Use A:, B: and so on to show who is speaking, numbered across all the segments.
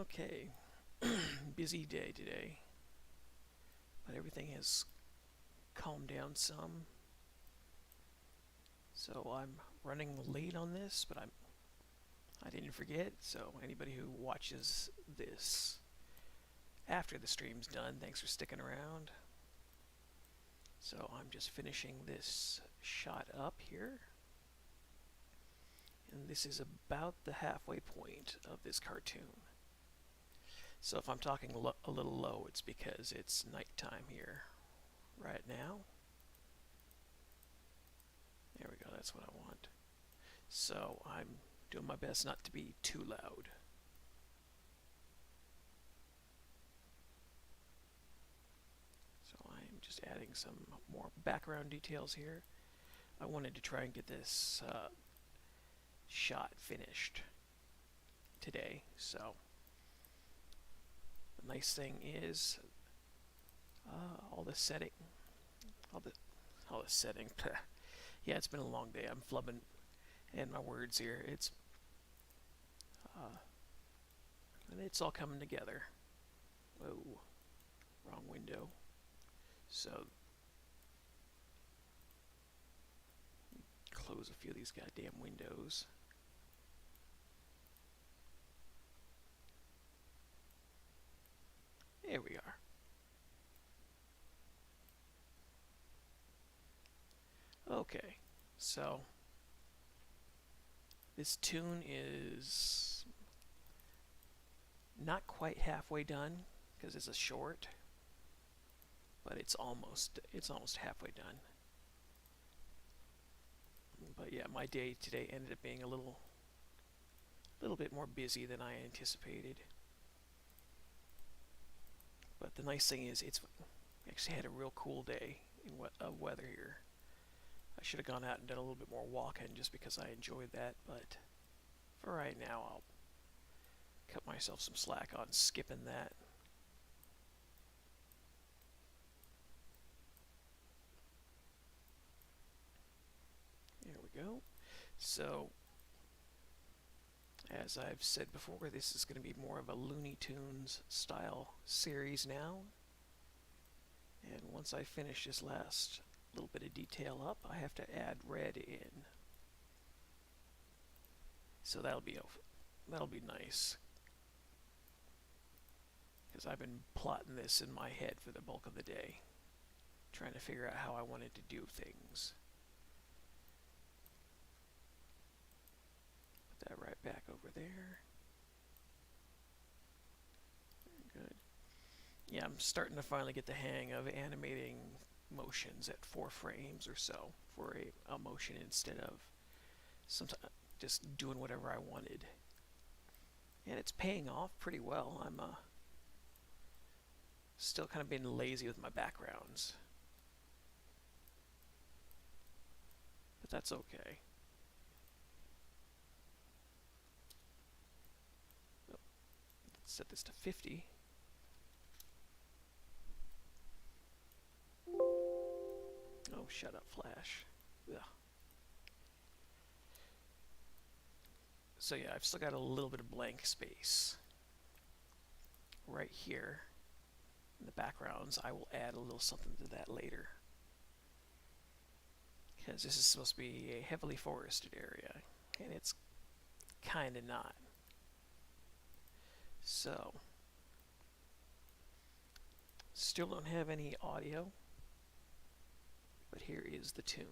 A: Okay, busy day today, but everything has calmed down some. So I'm running late on this, but I didn't forget. So anybody who watches this after the stream's done, thanks for sticking around. So I'm just finishing this shot up here. And this is about the halfway point of this cartoon. So if I'm talking a little low, it's because it's nighttime here right now. There we go, that's what I want. So I'm doing my best not to be too loud. So I'm just adding some more background details here. I wanted to try and get this shot finished today. So the nice thing is all the setting. Yeah, it's been a long day. I'm flubbing and my words here. And it's all coming together. Whoa, wrong window. So close a few of these goddamn windows. There we are. Okay, so this tune is not quite halfway done because it's a short, but it's almost halfway done. But yeah, my day today ended up being a little bit more busy than I anticipated. But the nice thing is it's actually had a real cool day of weather here. I should have gone out and done a little bit more walking just because I enjoyed that, but for right now I'll cut myself some slack on skipping that. There we go. So, as I've said before, this is going to be more of a Looney Tunes style series now. And once I finish this last little bit of detail up, I have to add red in. So that'll be nice. Because I've been plotting this in my head for the bulk of the day, trying to figure out how I wanted to do things. Put that right back over there. Very good. Yeah, I'm starting to finally get the hang of animating motions at 4 frames or so for a motion instead of sometimes just doing whatever I wanted. And it's paying off pretty well. I'm still kind of being lazy with my backgrounds, but that's okay. Oh, let's set this to 50. Oh, shut up, Flash. Ugh. So yeah, I've still got a little bit of blank space right here in the backgrounds. I will add a little something to that later, because this is supposed to be a heavily forested area, and it's kind of not. So, still don't have any audio, but here is the tune.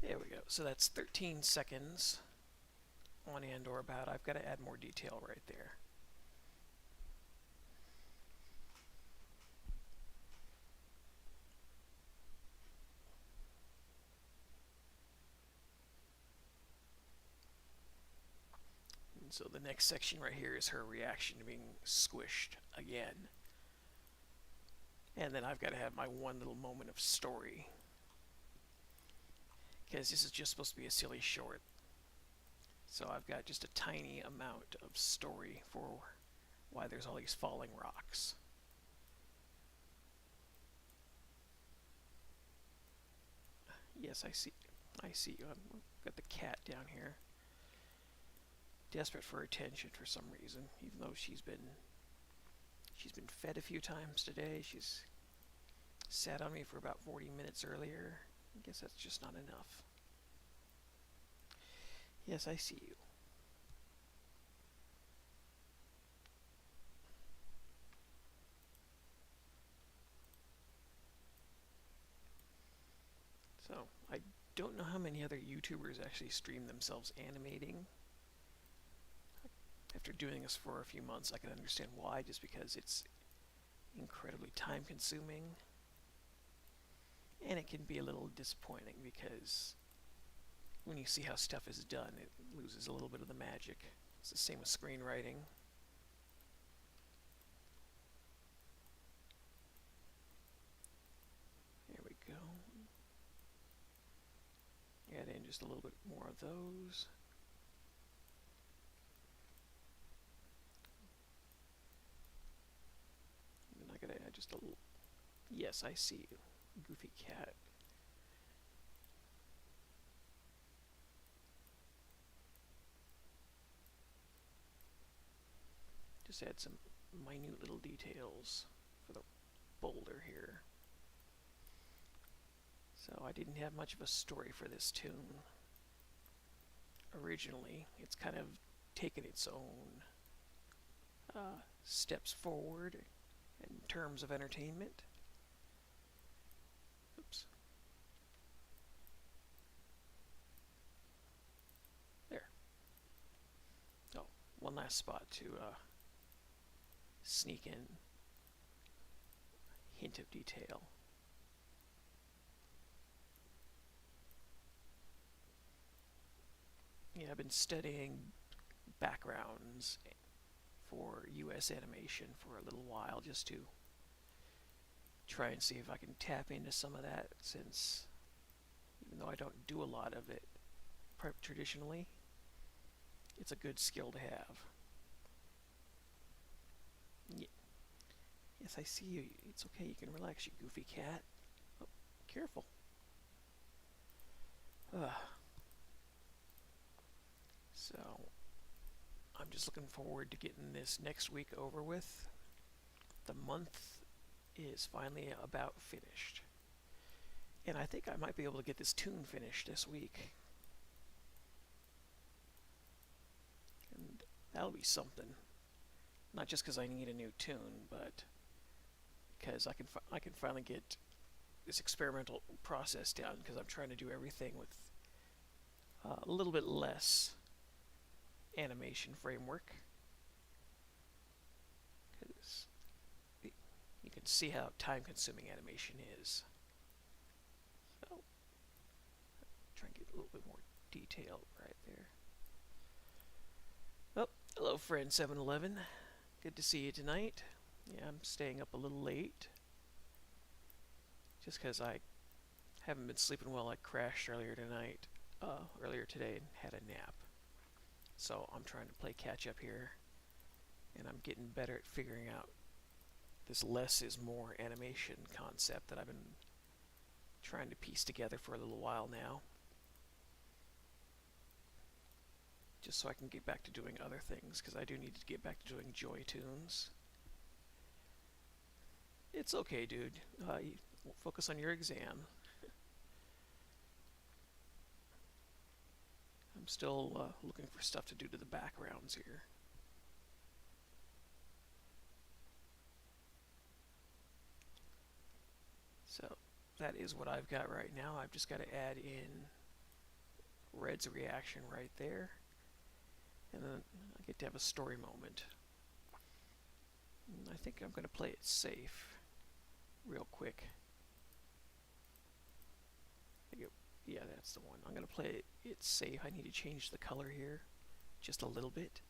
A: There we go. So that's 13 seconds on and or about. I've got to add more detail right there. And so the next section right here is her reaction to being squished again. And then I've got to have my one little moment of story, because this is just supposed to be a silly short. So I've got just a tiny amount of story for why there's all these falling rocks. Yes, I see. I see you. I've got the cat down here, desperate for attention for some reason. Even though she's been fed a few times today. She's sat on me for about 40 minutes earlier. I guess that's just not enough. Yes, I see you. So, I don't know how many other YouTubers actually stream themselves animating. After doing this for a few months, I can understand why, just because it's incredibly time consuming. And it can be a little disappointing because when you see how stuff is done, it loses a little bit of the magic. It's the same with screenwriting. There we go. Add in just a little bit more of those. And I gotta add just a little. Yes, I see you. Goofy cat. Just add some minute little details for the boulder here. So I didn't have much of a story for this tune. Originally, it's kind of taken its own steps forward in terms of entertainment. Oops. There. Oh, one last spot to sneak in a hint of detail. Yeah, I've been studying backgrounds for US animation for a little while just to try and see if I can tap into some of that, since even though I don't do a lot of it traditionally, it's a good skill to have. Yes, I see you. It's okay, you can relax, you goofy cat. Oh, careful. So, I'm just looking forward to getting this next week over with. The month is finally about finished. And I think I might be able to get this tune finished this week. And that'll be something. Not just because I need a new tune, but because I can finally get this experimental process down, because I'm trying to do everything with a little bit less animation framework. Because you can see how time-consuming animation is. So, try and get a little bit more detail right there. Oh, hello, friend 7-Eleven. Good to see you tonight. Yeah, I'm staying up a little late, just because I haven't been sleeping well. I crashed earlier today, and had a nap. So I'm trying to play catch up here, and I'm getting better at figuring out this less is more animation concept that I've been trying to piece together for a little while now, just so I can get back to doing other things, because I do need to get back to doing joy tunes. It's okay, dude. You focus on your exam. I'm still looking for stuff to do to the backgrounds here. So that is what I've got right now. I've just got to add in Red's reaction right there, and then I get to have a story moment. And I think I'm going to play it safe real quick. Yeah, that's the one. I'm going to play it safe. I need to change the color here just a little bit,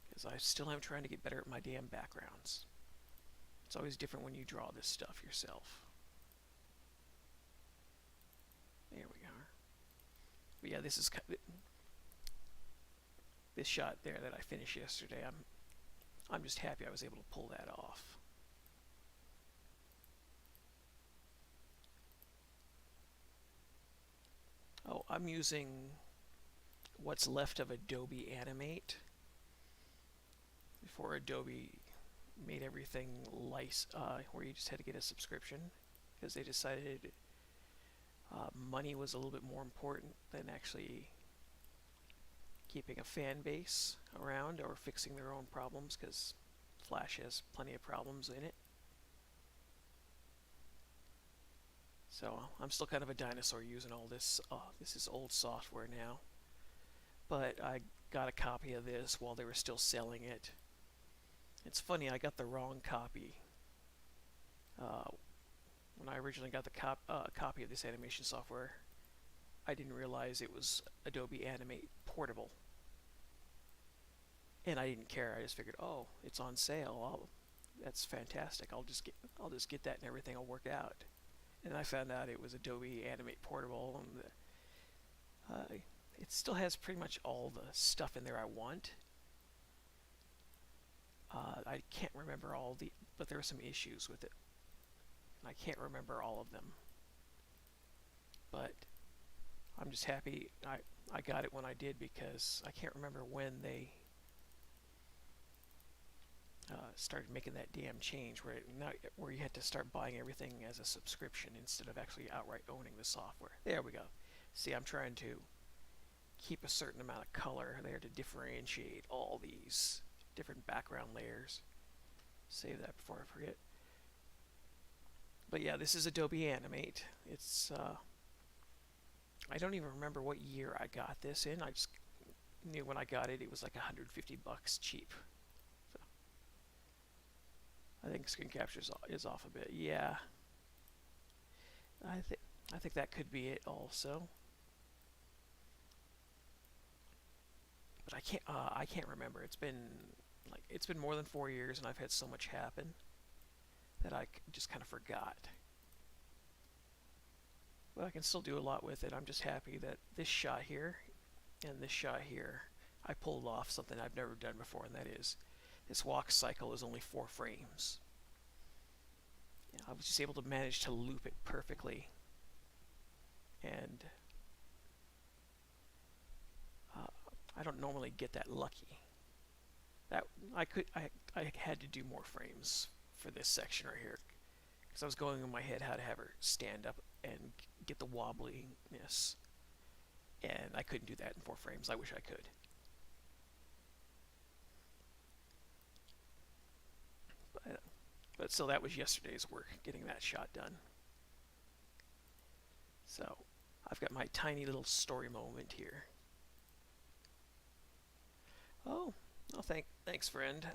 A: because I still am trying to get better at my damn backgrounds. It's always different when you draw this stuff yourself. There we are. But yeah, this is this shot there that I finished yesterday. I'm just happy I was able to pull that off. Oh, I'm using what's left of Adobe Animate before Adobe made everything where you just had to get a subscription, because they decided money was a little bit more important than actually keeping a fan base around or fixing their own problems, because Flash has plenty of problems in it. So I'm still kind of a dinosaur using all this. This is old software now, but I got a copy of this while they were still selling it. It's funny, I got the wrong copy. When I originally got the copy of this animation software, I didn't realize it was Adobe Animate Portable. And I didn't care. I just figured, oh, it's on sale. That's fantastic. I'll just get that and everything will work out. And I found out it was Adobe Animate Portable, and it still has pretty much all the stuff in there I want. I can't remember but there were some issues with it. I can't remember all of them. But I'm just happy I got it when I did, because I can't remember when they started making that damn change where you had to start buying everything as a subscription instead of actually outright owning the software. There we go. See, I'm trying to keep a certain amount of color there to differentiate all these different background layers. Save that before I forget. But yeah, this is Adobe Animate. It's I don't even remember what year I got this in. I just knew when I got it, it was like $150 cheap. So I think screen capture is off a bit. Yeah, I think that could be it also. But I can't remember. It's been more than 4 years, and I've had so much happen that I just kind of forgot. But I can still do a lot with it. I'm just happy that this shot here and this shot here, I pulled off something I've never done before, and that is this walk cycle is only 4 frames. I was just able to manage to loop it perfectly, and I don't normally get that lucky. That I had to do more frames for this section right here, because I was going in my head how to have her stand up and get the wobbliness, and I couldn't do that in 4 frames. I wish I could. But still, that was yesterday's work, getting that shot done. So I've got my tiny little story moment here. Oh, thanks, friend.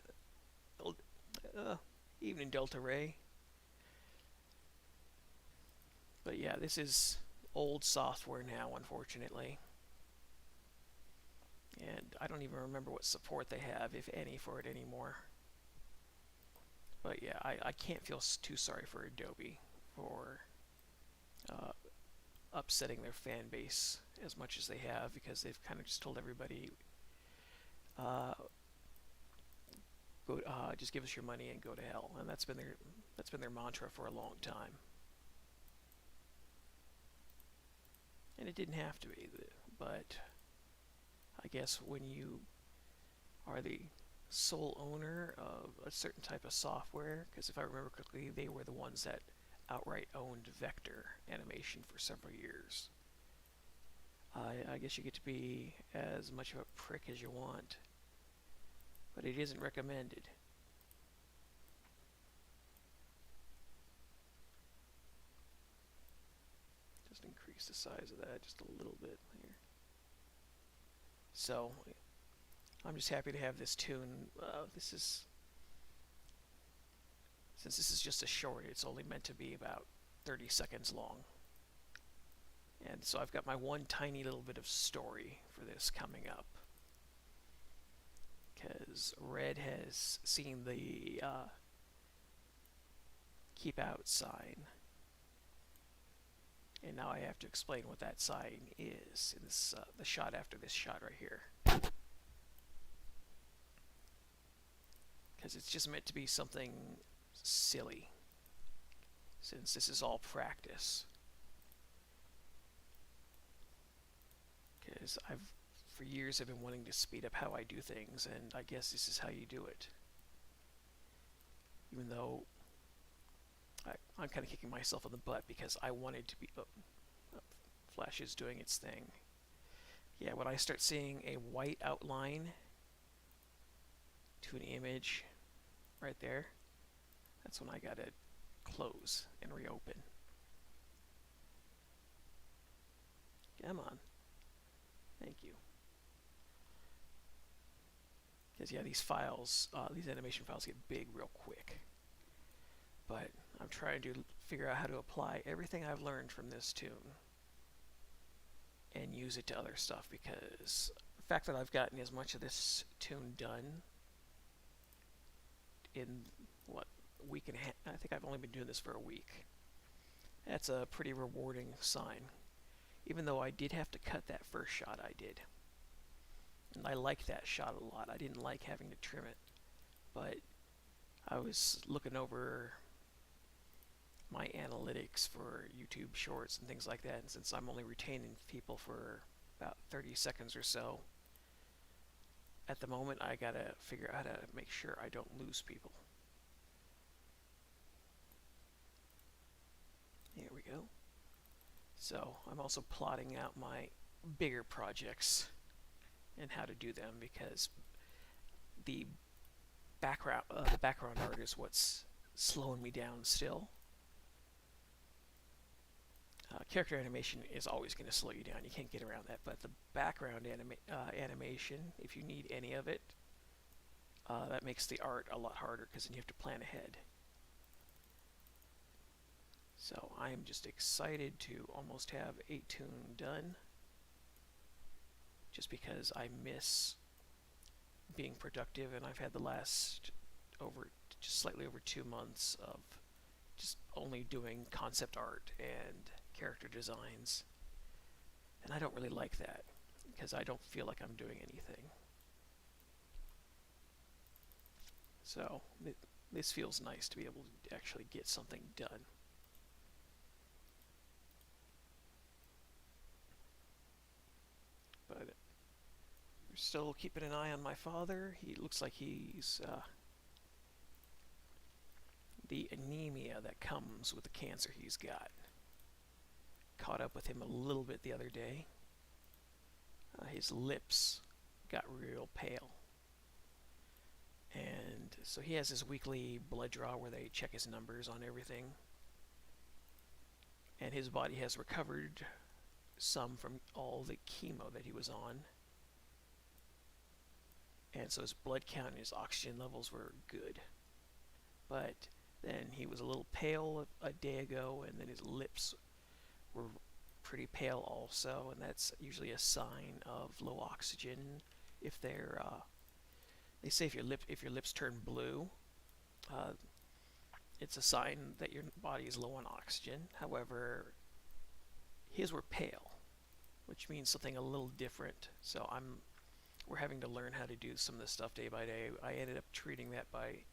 A: Evening, Delta Ray. But yeah, this is old software now, unfortunately. And I don't even remember what support they have, if any, for it anymore. But yeah, I can't feel too sorry for Adobe for upsetting their fan base as much as they have, because they've kind of just told everybody, just give us your money and go to hell. And that's been their mantra for a long time. And it didn't have to be, but I guess when you are the sole owner of a certain type of software, because if I remember correctly, they were the ones that outright owned vector animation for several years. I guess you get to be as much of a prick as you want, but it isn't recommended. Just increase the size of that just a little bit here. So I'm just happy to have this tune. Since this is just a short, it's only meant to be about 30 seconds long. And so I've got my one tiny little bit of story for this coming up, because Red has seen the keep out sign And now I have to explain what that sign is in this the shot after this shot right here, because it's just meant to be something silly, since this is all practice. Because for years I've been wanting to speed up how I do things, and I guess this is how you do it. Even though I'm kind of kicking myself in the butt because I wanted to be. Flash is doing its thing. Yeah, when I start seeing a white outline to an image right there, that's when I gotta close and reopen. Come on. Thank you. Because yeah, these files, these animation files get big real quick. But I'm trying to figure out how to apply everything I've learned from this tune and use it to other stuff, because the fact that I've gotten as much of this tune done in what, a week and a half, I think I've only been doing this for a week. That's a pretty rewarding sign. Even though I did have to cut that first shot I did. And I liked that shot a lot. I didn't like having to trim it. But I was looking over my analytics for YouTube shorts and things like that, and since I'm only retaining people for about 30 seconds or so, at the moment I gotta figure out how to make sure I don't lose people. Here we go. So I'm also plotting out my bigger projects and how to do them, because the background art is what's slowing me down still. Character animation is always going to slow you down. You can't get around that. But the background animation, if you need any of it, that makes the art a lot harder, because then you have to plan ahead. So I am just excited to almost have a tune done, just because I miss being productive, and I've had the last just slightly over 2 months of just only doing concept art and character designs, and I don't really like that, because I don't feel like I'm doing anything. So this feels nice to be able to actually get something done. But we're still keeping an eye on my father. He looks like he's the anemia that comes with the cancer he's got. Caught up with him a little bit the other day. His lips got real pale. And so he has his weekly blood draw where they check his numbers on everything. And his body has recovered some from all the chemo that he was on. And so his blood count and his oxygen levels were good. But then he was a little pale a day ago, and then his lips were pretty pale also, and that's usually a sign of low oxygen. If they're they say if your lips turn blue, it's a sign that your body is low on oxygen. However, his were pale, which means something a little different. So we're having to learn how to do some of this stuff day by day. I ended up treating that by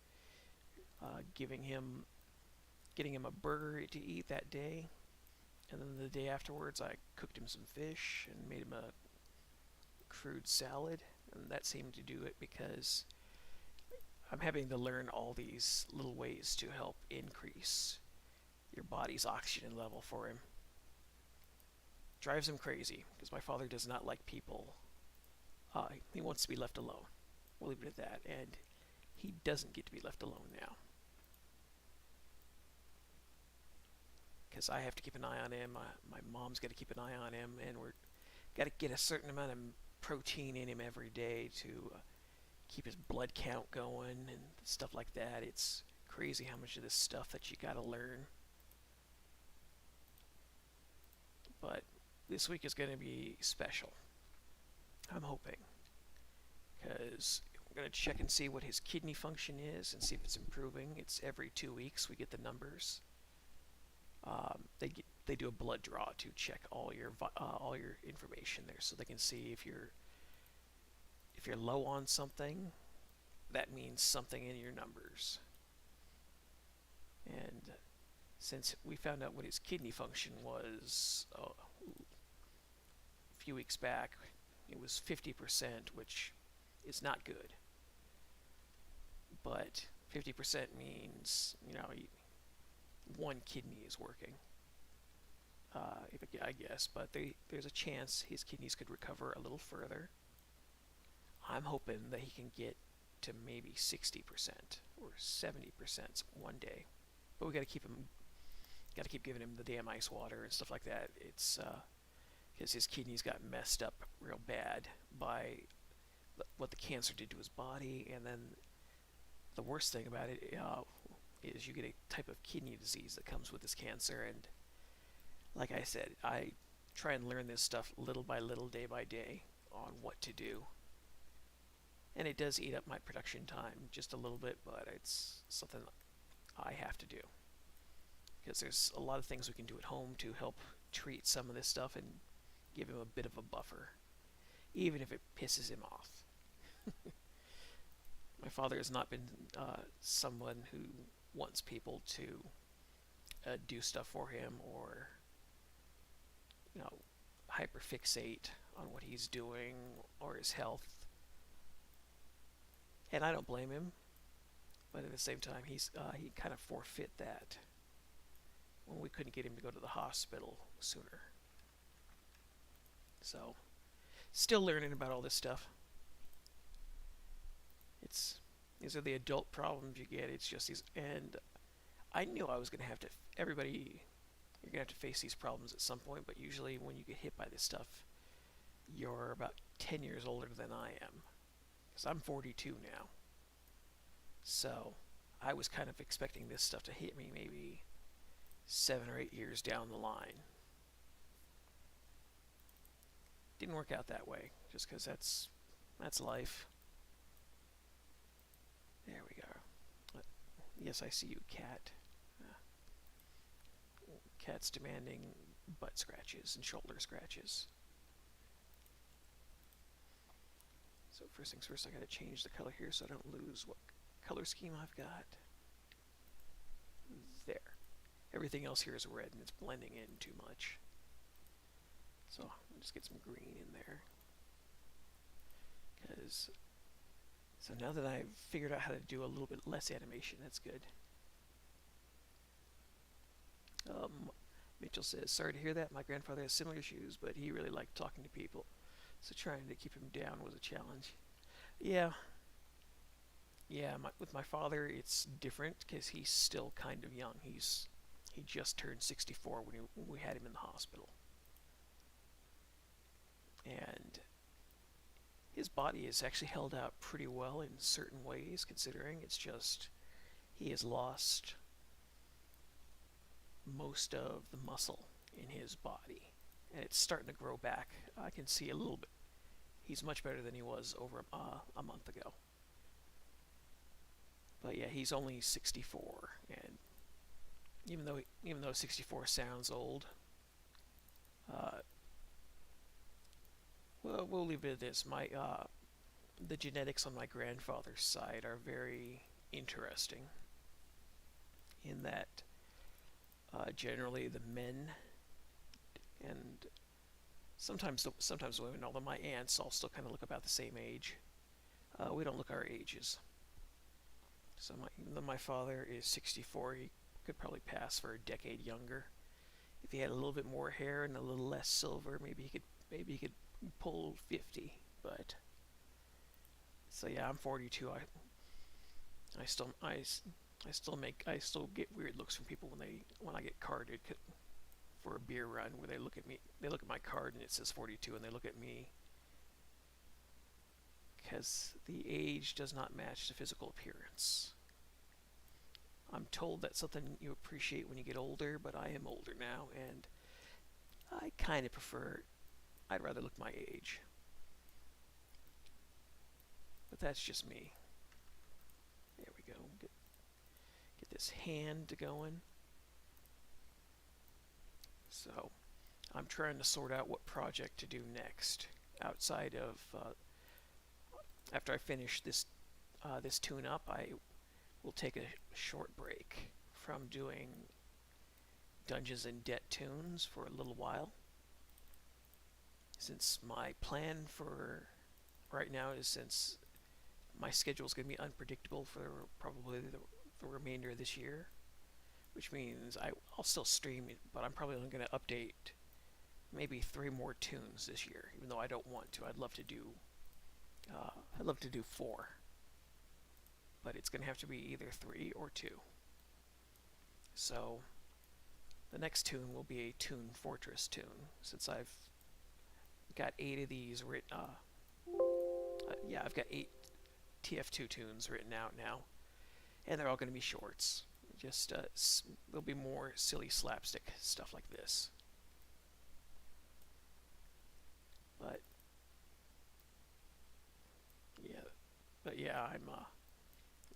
A: getting him a burger to eat that day, and then the day afterwards I cooked him some fish and made him a crude salad, and that seemed to do it, because I'm having to learn all these little ways to help increase your body's oxygen level for him. Drives him crazy, because my father does not like people. He wants to be left alone. We'll leave it at that, and he doesn't get to be left alone now. Because I have to keep an eye on him, my mom's got to keep an eye on him, and we're got to get a certain amount of protein in him every day to keep his blood count going and stuff like that. It's crazy how much of this stuff that you got to learn. But this week is going to be special, I'm hoping, because we're going to check and see what his kidney function is and see if it's improving. It's every 2 weeks we get the numbers. they do a blood draw to check all your information there, so they can see if you're low on something, that means something in your numbers. And since we found out what his kidney function was a few weeks back, it was 50%, which is not good. But 50% means, one kidney is working, I guess. But there's a chance his kidneys could recover a little further. I'm hoping that he can get to maybe 60% or 70% one day. But we got to keep giving him the damn ice water and stuff like that. It's because his kidneys got messed up real bad by what the cancer did to his body, and then the worst thing about it is you get a type of kidney disease that comes with this cancer. And like I said, I try and learn this stuff little by little, day by day, on what to do. And it does eat up my production time just a little bit, but it's something I have to do. Because there's a lot of things we can do at home to help treat some of this stuff and give him a bit of a buffer, even if it pisses him off. My father has not been someone who wants people to do stuff for him, or hyperfixate on what he's doing or his health. And I don't blame him, but at the same time, he kind of forfeit that when we couldn't get him to go to the hospital sooner. So, still learning about all this stuff. These are the adult problems you get. It's just these, and I knew I was going to have to. You're going to have to face these problems at some point. But usually, when you get hit by this stuff, you're about 10 years older than I am, because I'm 42 now. So, I was kind of expecting this stuff to hit me maybe 7 or 8 years down the line. Didn't work out that way, just because that's life. There we go. Yes, I see you, cat. Cat's demanding butt scratches and shoulder scratches. So first things first, I gotta change the color here so I don't lose what color scheme I've got. There. Everything else here is red and it's blending in too much. So I'll just get some green in there. So now that I've figured out how to do a little bit less animation, that's good. Mitchell says, sorry to hear that. My grandfather has similar issues, but he really liked talking to people. So trying to keep him down was a challenge. Yeah, with my father, it's different because he's still kind of young. He just turned 64 when we had him in the hospital. And his body has actually held out pretty well in certain ways, considering it's just he has lost most of the muscle in his body, and it's starting to grow back. I can see a little bit. He's much better than he was over a month ago. But yeah, he's only 64, and even though 64 sounds old, well, we'll leave it at this. The genetics on my grandfather's side are very interesting, in that generally the men, and sometimes the women, although my aunts all still kind of look about the same age, we don't look our ages. So even though my father is 64, he could probably pass for a decade younger. If he had a little bit more hair and a little less silver, maybe he could pull 50. But so yeah, I'm 42. I still get weird looks from people when I get carded for a beer run, where they look at my card and it says 42, and they look at me, because the age does not match the physical appearance. I'm told that's something you appreciate when you get older, but I am older now, and I kind of I'd rather look my age. But that's just me. There we go. Get this hand going. So I'm trying to sort out what project to do next outside of after I finish this tune-up. I will take a short break from doing Dungeons and Debt tunes for a little while, since my plan for right now is, since my schedule is going to be unpredictable for probably the remainder of this year, which means I'll still stream it, but I'm probably only going to update maybe 3 more tunes this year, even though I don't want to. I'd love to do 4, but it's going to have to be either 3 or 2. So the next tune will be a Tune Fortress tune, since I've got 8 of these written. Yeah, I've got 8 TF2 tunes written out now, and they're all going to be shorts. Just there'll be more silly slapstick stuff like this. But yeah, I'm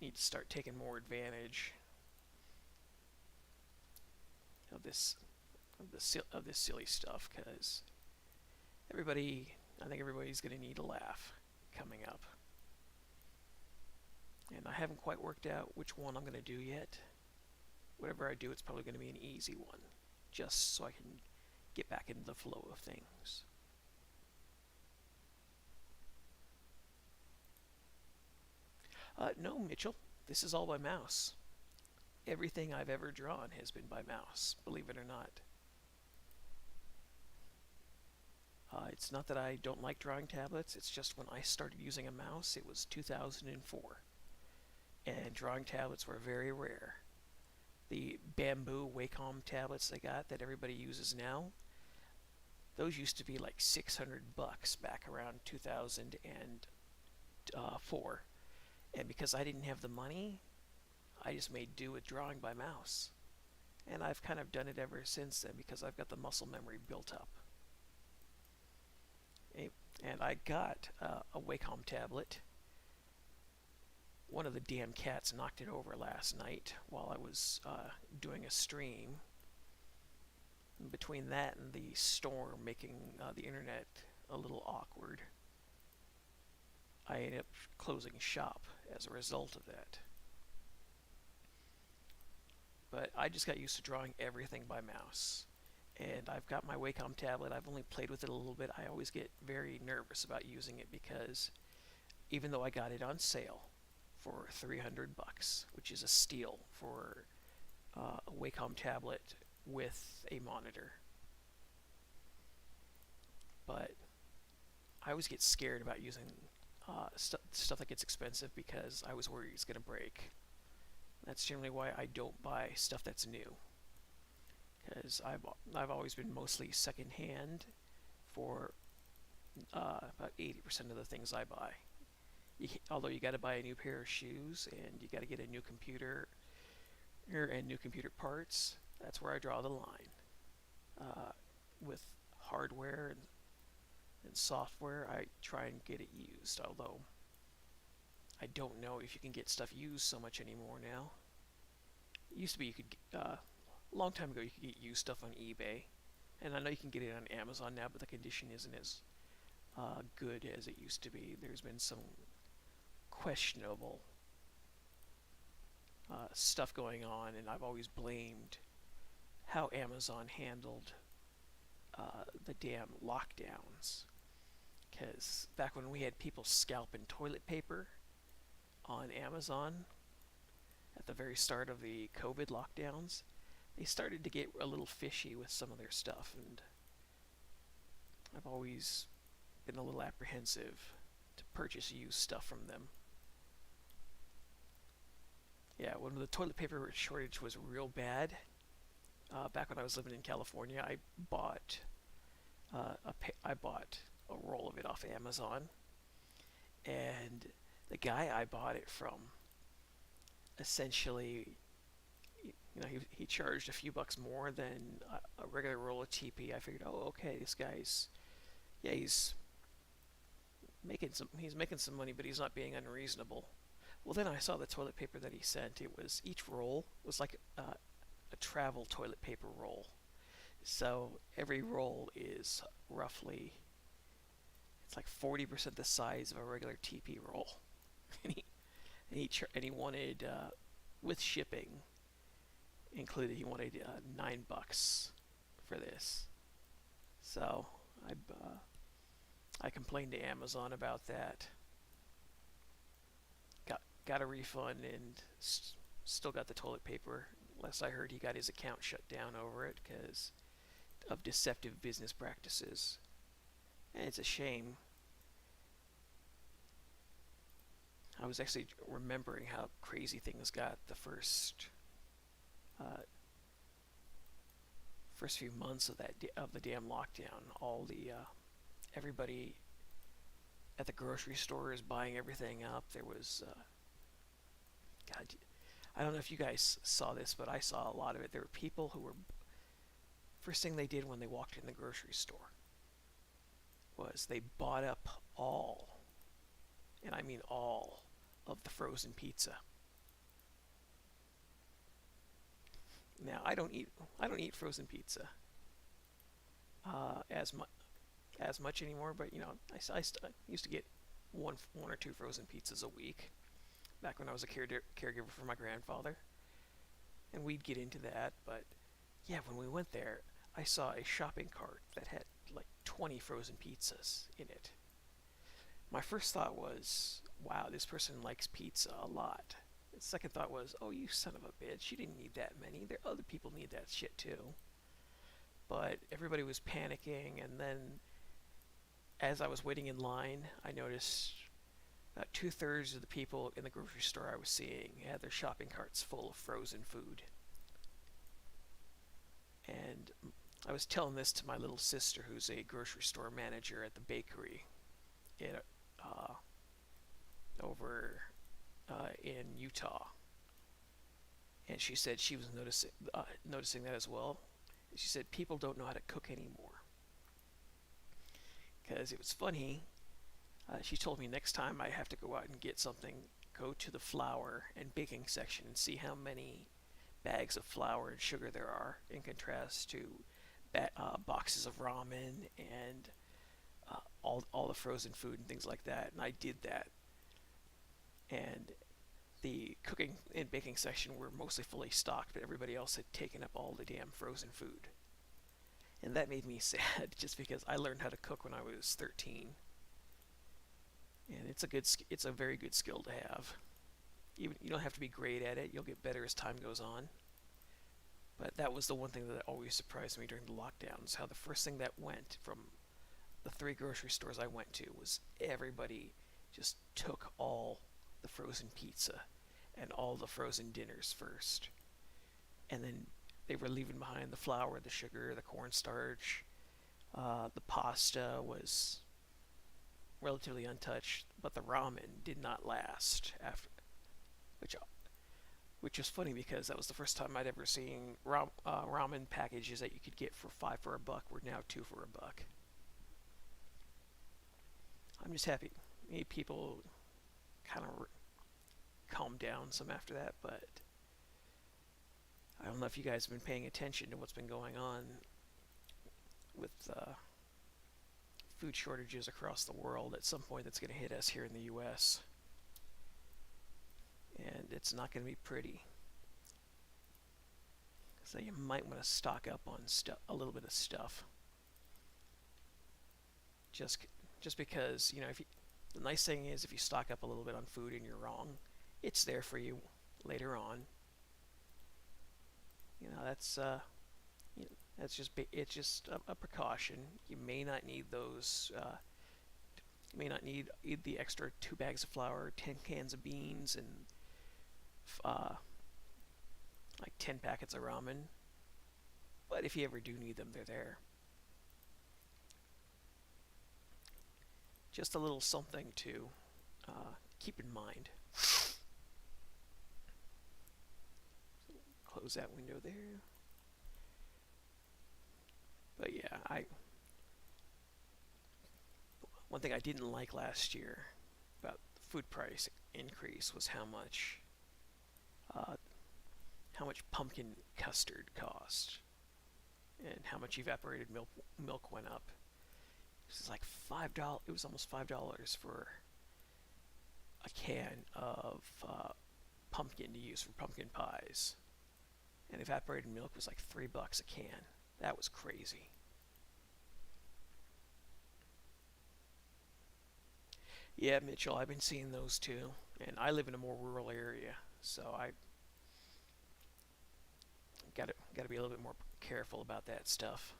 A: need to start taking more advantage of this silly stuff, because I think everybody's going to need a laugh coming up. And I haven't quite worked out which one I'm going to do yet. Whatever I do, it's probably going to be an easy one, just so I can get back into the flow of things. No, Mitchell, this is all by mouse. Everything I've ever drawn has been by mouse, believe it or not. It's not that I don't like drawing tablets, it's just when I started using a mouse, it was 2004. And drawing tablets were very rare. The bamboo Wacom tablets they got that everybody uses now, those used to be like $600 back around 2004. And because I didn't have the money, I just made do with drawing by mouse. And I've kind of done it ever since then, because I've got the muscle memory built up. And I got a Wacom tablet. One of the damn cats knocked it over last night while I was doing a stream. And between that and the storm making the internet a little awkward, I ended up closing shop as a result of that. But I just got used to drawing everything by mouse. And I've got my Wacom tablet. I've only played with it a little bit. I always get very nervous about using it, because even though I got it on sale for $300, which is a steal for a Wacom tablet with a monitor, but I always get scared about using stuff that gets expensive, because I was worried it's going to break. That's generally why I don't buy stuff that's new, because I've always been mostly secondhand for about 80% of the things I buy. Although you got to buy a new pair of shoes, and you got to get a new computer and new computer parts, that's where I draw the line. With hardware and software, I try and get it used, although I don't know if you can get stuff used so much anymore now. It used to be you could, a long time ago, you could get used stuff on eBay, and I know you can get it on Amazon now, but the condition isn't as good as it used to be. There's been some questionable stuff going on, and I've always blamed how Amazon handled the damn lockdowns. Because back when we had people scalping toilet paper on Amazon at the very start of the COVID lockdowns, they started to get a little fishy with some of their stuff, and I've always been a little apprehensive to purchase used stuff from them. Yeah, when the toilet paper shortage was real bad, back when I was living in California, I bought a roll of it off Amazon, and the guy I bought it from, essentially, he charged a few bucks more than a regular roll of TP. I figured, oh, okay, this guy's, he's making some money, but he's not being unreasonable. Well, then I saw the toilet paper that he sent. Each roll was like a travel toilet paper roll. So every roll is roughly, it's like 40% the size of a regular TP roll. and he and he wanted with shipping included. He wanted $9 for this. So I complained to Amazon about that. Got a refund and still got the toilet paper. Last I heard, he got his account shut down over it because of deceptive business practices. And it's a shame. I was actually remembering how crazy things got the uh, first few months of the damn lockdown. All the everybody at the grocery store is buying everything up. There was God, I don't know if you guys saw this, but I saw a lot of it. There were people who were first thing they did when they walked in the grocery store was they bought up all, and I mean all, of the frozen pizza. Now I don't eat frozen pizza as much anymore, but I used to get one or two frozen pizzas a week back when I was a caregiver for my grandfather, and we'd get into that. But yeah, when we went there, I saw a shopping cart that had like 20 frozen pizzas in it. My first thought was, wow, this person likes pizza a lot. The second thought was, oh, you son of a bitch, you didn't need that many. There other people need that shit too. But everybody was panicking, and then as I was waiting in line, I noticed about 2/3 of the people in the grocery store I was seeing had their shopping carts full of frozen food. And I was telling this to my little sister, who's a grocery store manager at the bakery uh, over in Utah, and she said she was noticing that as well. And she said people don't know how to cook anymore. Because it was funny. She told me next time I have to go out and get something, go to the flour and baking section and see how many bags of flour and sugar there are in contrast to boxes of ramen and all the frozen food and things like that. And I did that. And the cooking and baking section were mostly fully stocked, but everybody else had taken up all the damn frozen food. And that made me sad, just because I learned how to cook when I was 13. And it's a very good skill to have. Even you don't have to be great at it. You'll get better as time goes on. But that was the one thing that always surprised me during the lockdowns, how the first thing that went from the 3 grocery stores I went to was everybody just took all the frozen pizza and all the frozen dinners first. And then they were leaving behind the flour, the sugar, the cornstarch. The pasta was relatively untouched, but the ramen did not last after, which which was funny because that was the first time I'd ever seen ramen packages that you could get for 5 for a buck were now 2 for a buck. I'm just happy. Maybe people kind of calmed down some after that, but I don't know if you guys have been paying attention to what's been going on with food shortages across the world. At some point, that's going to hit us here in the U.S., and it's not going to be pretty. So you might want to stock up on a little bit of stuff. Just because, if the nice thing is if you stock up a little bit on food and you're wrong, it's there for you later on. That's it's just a precaution. You may not need those. You may not need the extra 2 bags of flour, 10 cans of beans, and like 10 packets of ramen. But if you ever do need them, they're there. Just a little something to keep in mind. Close that window there. But yeah, one thing I didn't like last year about the food price increase was how much pumpkin custard cost. and how much evaporated milk went up. It was like $5. It was almost $5 for a can of pumpkin to use for pumpkin pies, and evaporated milk was like $3 a can. That was crazy. Yeah, Mitchell, I've been seeing those too, and I live in a more rural area, so I got to be a little bit more careful about that stuff.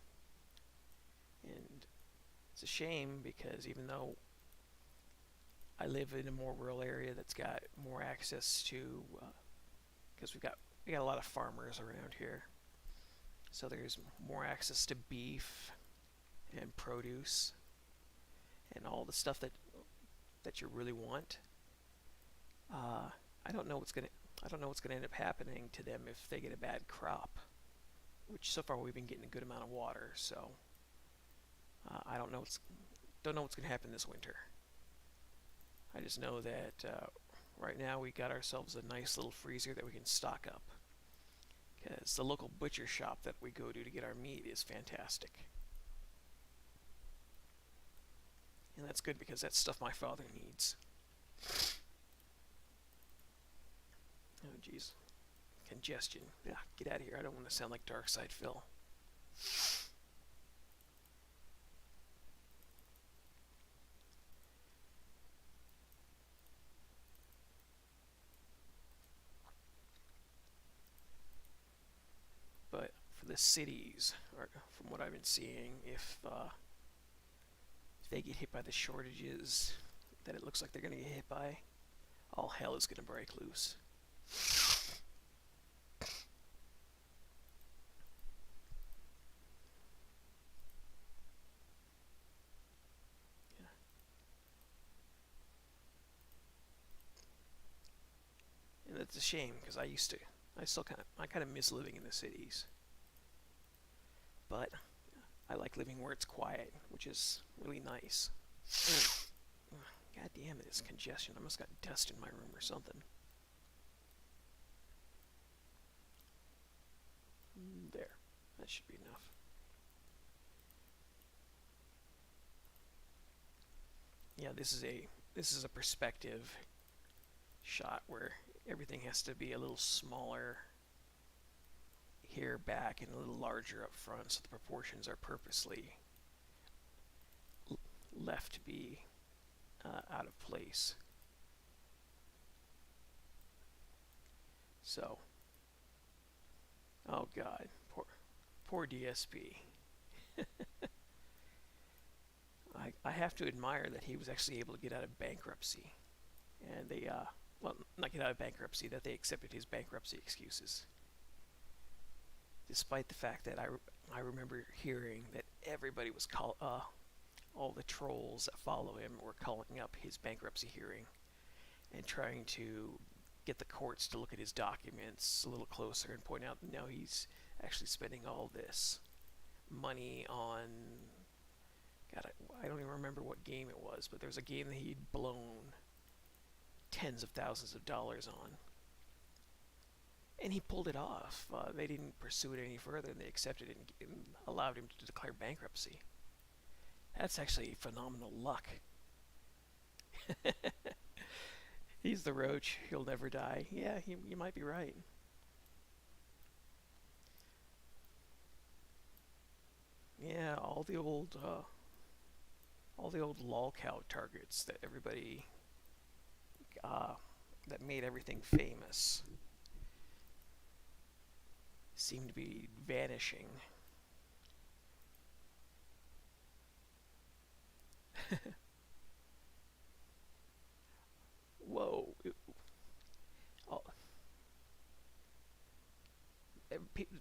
A: And it's a shame because even though I live in a more rural area that's got more access to, because we got a lot of farmers around here, so there's more access to beef and produce and all the stuff that you really want. I don't know what's gonna I don't know what's gonna end up happening to them if they get a bad crop, which so far we've been getting a good amount of water. So I don't know what's gonna happen this winter. I just know that right now we got ourselves a nice little freezer that we can stock up, because the local butcher shop that we go to get our meat is fantastic. And that's good because that's stuff my father needs. Oh, jeez. Congestion. Yeah, get out of here. I don't want to sound like Dark Side Phil. But for the cities, or from what I've been seeing, if they get hit by the shortages that it looks like they're going to get hit by, all hell is going to break loose. Yeah. And that's a shame because I kind of miss living in the cities. But I like living where it's quiet, which is really nice. God damn it, it's congestion. I must got dust in my room or something. There. That should be enough. Yeah, this is a perspective shot where everything has to be a little smaller here back and a little larger up front, so the proportions are purposely left to be out of place. So, oh God, poor DSP. I have to admire that he was actually able to get out of bankruptcy, and they well, not get out of bankruptcy, that they accepted his bankruptcy excuses, despite the fact that I remember hearing that everybody was all the trolls that follow him were calling up his bankruptcy hearing and trying to get the courts to look at his documents a little closer and point out, no, he's actually spending all this money on, God, I don't even remember what game it was, but there was a game that he'd blown tens of thousands of dollars on. And he pulled it off. They didn't pursue it any further, and they accepted it and allowed him to declare bankruptcy. That's actually phenomenal luck. He's the roach. He'll never die. Yeah, you might be right. Yeah, all the old lolcow targets that everybody that made everything famous seem to be vanishing. Whoa.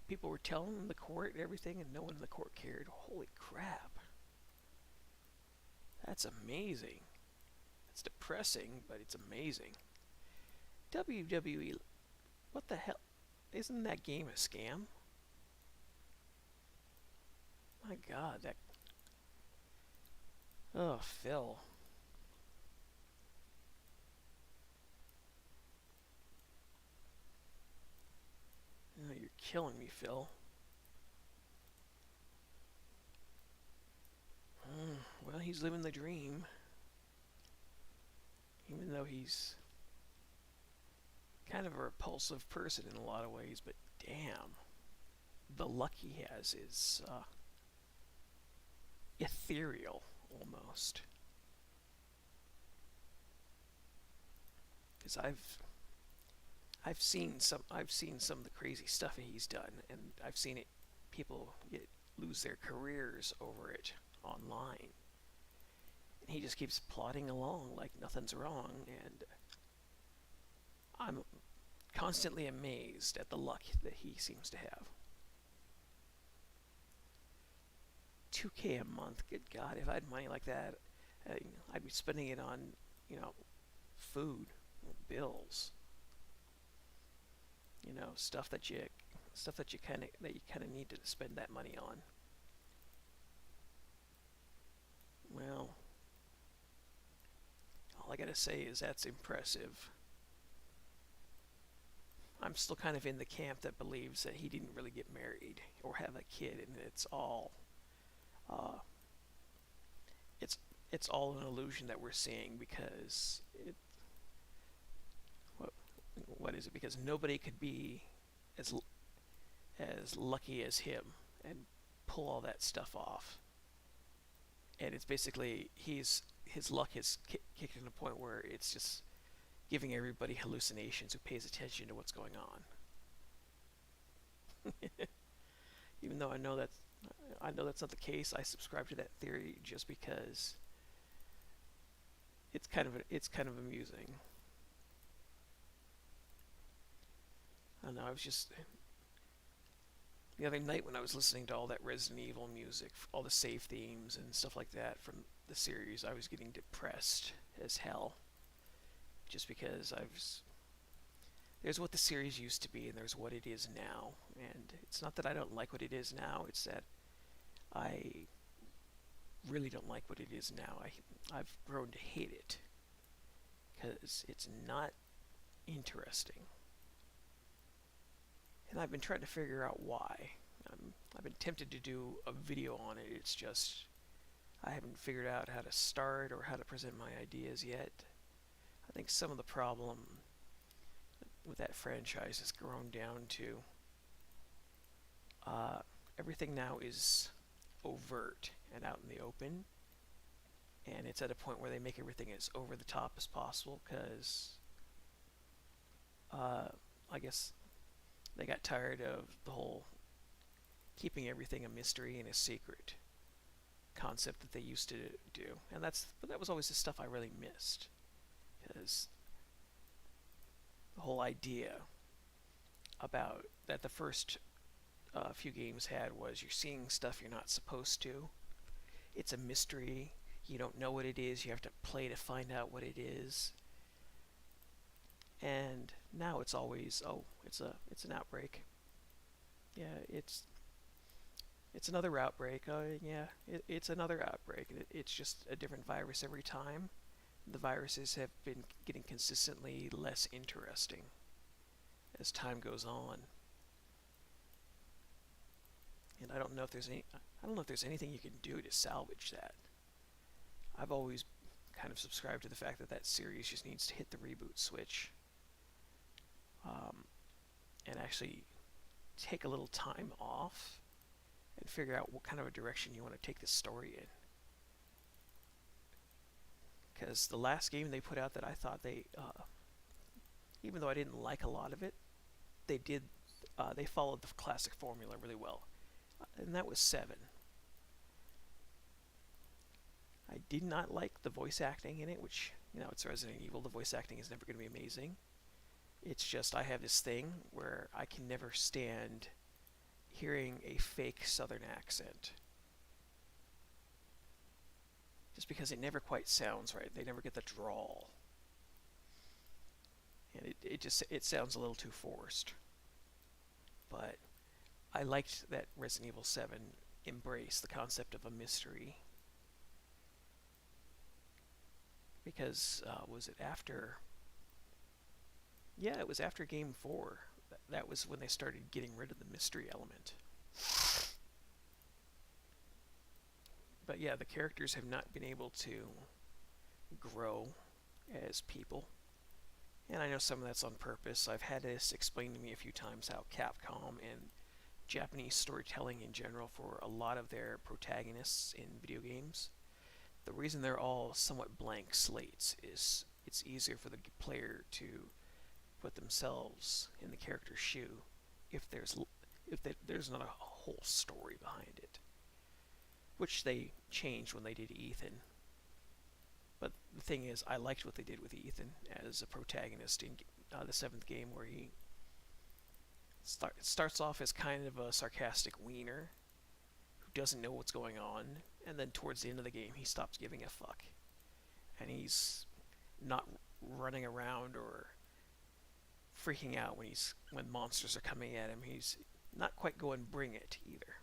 A: People were telling the court everything and no one in the court cared. Holy crap. That's amazing. It's depressing, but it's amazing. WWE, what the hell? Isn't that game a scam? My God, that... Oh, Phil. Oh, you're killing me, Phil. Well, he's living the dream, even though he's kind of a repulsive person in a lot of ways, but damn, the luck he has is ethereal almost. Because I've seen some of the crazy stuff he's done, and I've seen it people lose their careers over it online. And he just keeps plodding along like nothing's wrong, and I'm constantly amazed at the luck that he seems to have. 2K a month, good God! If I had money like that, I'd be spending it on, food, bills, stuff that you kind of need to spend that money on. Well, all I gotta say is that's impressive. I'm still kind of in the camp that believes that he didn't really get married or have a kid, and uh, it's all an illusion that we're seeing, because what is it? Because nobody could be as lucky as him and pull all that stuff off. And it's basically his luck has kicked in a point where it's just giving everybody hallucinations who pays attention to what's going on. Even though I know that's not the case, I subscribe to that theory just because it's kind of amusing. I don't know. I was just the other night when I was listening to all that Resident Evil music, all the save themes and stuff like that from the series, I was getting depressed as hell. Just because there's what the series used to be and there's what it is now. And it's not that I don't like what it is now, it's that I really don't like what it is now. I've grown to hate it because it's not interesting. And I've been trying to figure out why. I've been tempted to do a video on it. It's just I haven't figured out how to start or how to present my ideas yet. I think some of the problem with that franchise has grown down to everything now is overt and out in the open, and it's at a point where they make everything as over the top as possible because I guess they got tired of the whole keeping everything a mystery and a secret concept that they used to do, and that was always the stuff I really missed, because the whole idea about that the first few games had was you're seeing stuff you're not supposed to. It's a mystery. You don't know what it is. You have to play to find out what it is. And now it's always, it's an outbreak. Yeah, it's another outbreak. It's another outbreak. It's just a different virus every time. The viruses have been getting consistently less interesting as time goes on. And I don't know if there's anything you can do to salvage that. I've always kind of subscribed to the fact that series just needs to hit the reboot switch, and actually take a little time off and figure out what kind of a direction you want to take the story in. Because the last game they put out that I thought even though I didn't like a lot of it, they followed the classic formula really well, and that was 7. I did not like the voice acting in it, which, it's Resident Evil. The voice acting is never going to be amazing. It's just I have this thing where I can never stand hearing a fake Southern accent. Just because it never quite sounds right. They never get the drawl. And it sounds a little too forced. But I liked that Resident Evil 7 embraced the concept of a mystery. Because, was it after... Yeah, it was after Game 4. That was when they started getting rid of the mystery element. But yeah, the characters have not been able to grow as people. And I know some of that's on purpose. I've had this explained to me a few times how Capcom and Japanese storytelling in general for a lot of their protagonists in video games, the reason they're all somewhat blank slates is it's easier for the player to put themselves in the character's shoe if there's not a whole story behind it, which they changed when they did Ethan. But the thing is, I liked what they did with Ethan as a protagonist in the seventh game, where he starts off as kind of a sarcastic wiener who doesn't know what's going on, and then towards the end of the game, he stops giving a fuck, and he's not running around or freaking out when monsters are coming at him. He's not quite going bring it either.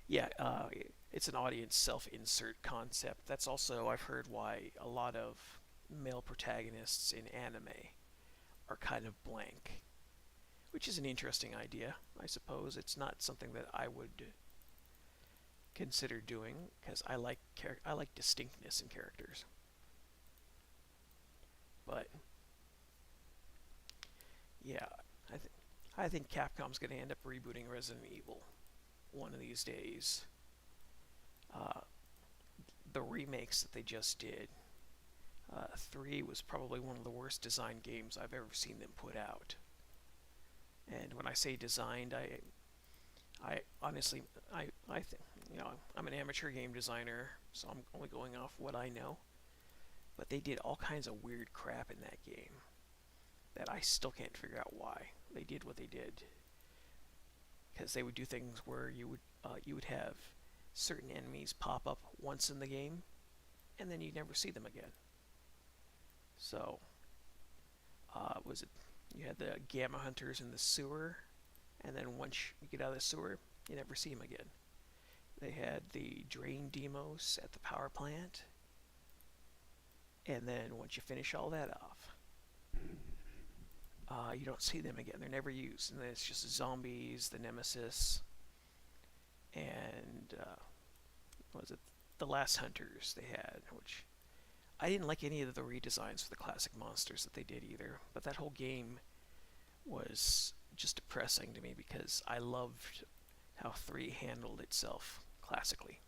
A: Yeah, it's an audience self-insert concept. That's also, I've heard, why a lot of male protagonists in anime are kind of blank, which is an interesting idea, I suppose. It's not something that I would consider doing, because I like distinctness in characters. But yeah, I think Capcom's going to end up rebooting Resident Evil one of these days. The remakes that they just did, 3 was probably one of the worst designed games I've ever seen them put out. And when I say designed, I honestly, I think, I'm an amateur game designer, so I'm only going off what I know. But they did all kinds of weird crap in that game that I still can't figure out why they did what they did. Because they would do things where you would have certain enemies pop up once in the game, and then you never see them again. So, was it you had the Gamma Hunters in the sewer, and then once you get out of the sewer, you never see them again. They had the Drain Demos at the power plant, and then once you finish all that off, you don't see them again. They're never used, and then it's just zombies, the Nemesis, and what was it, the Last Hunters they had, which I didn't like any of the redesigns for the classic monsters that they did either. But that whole game was just depressing to me because I loved how 3 handled itself classically.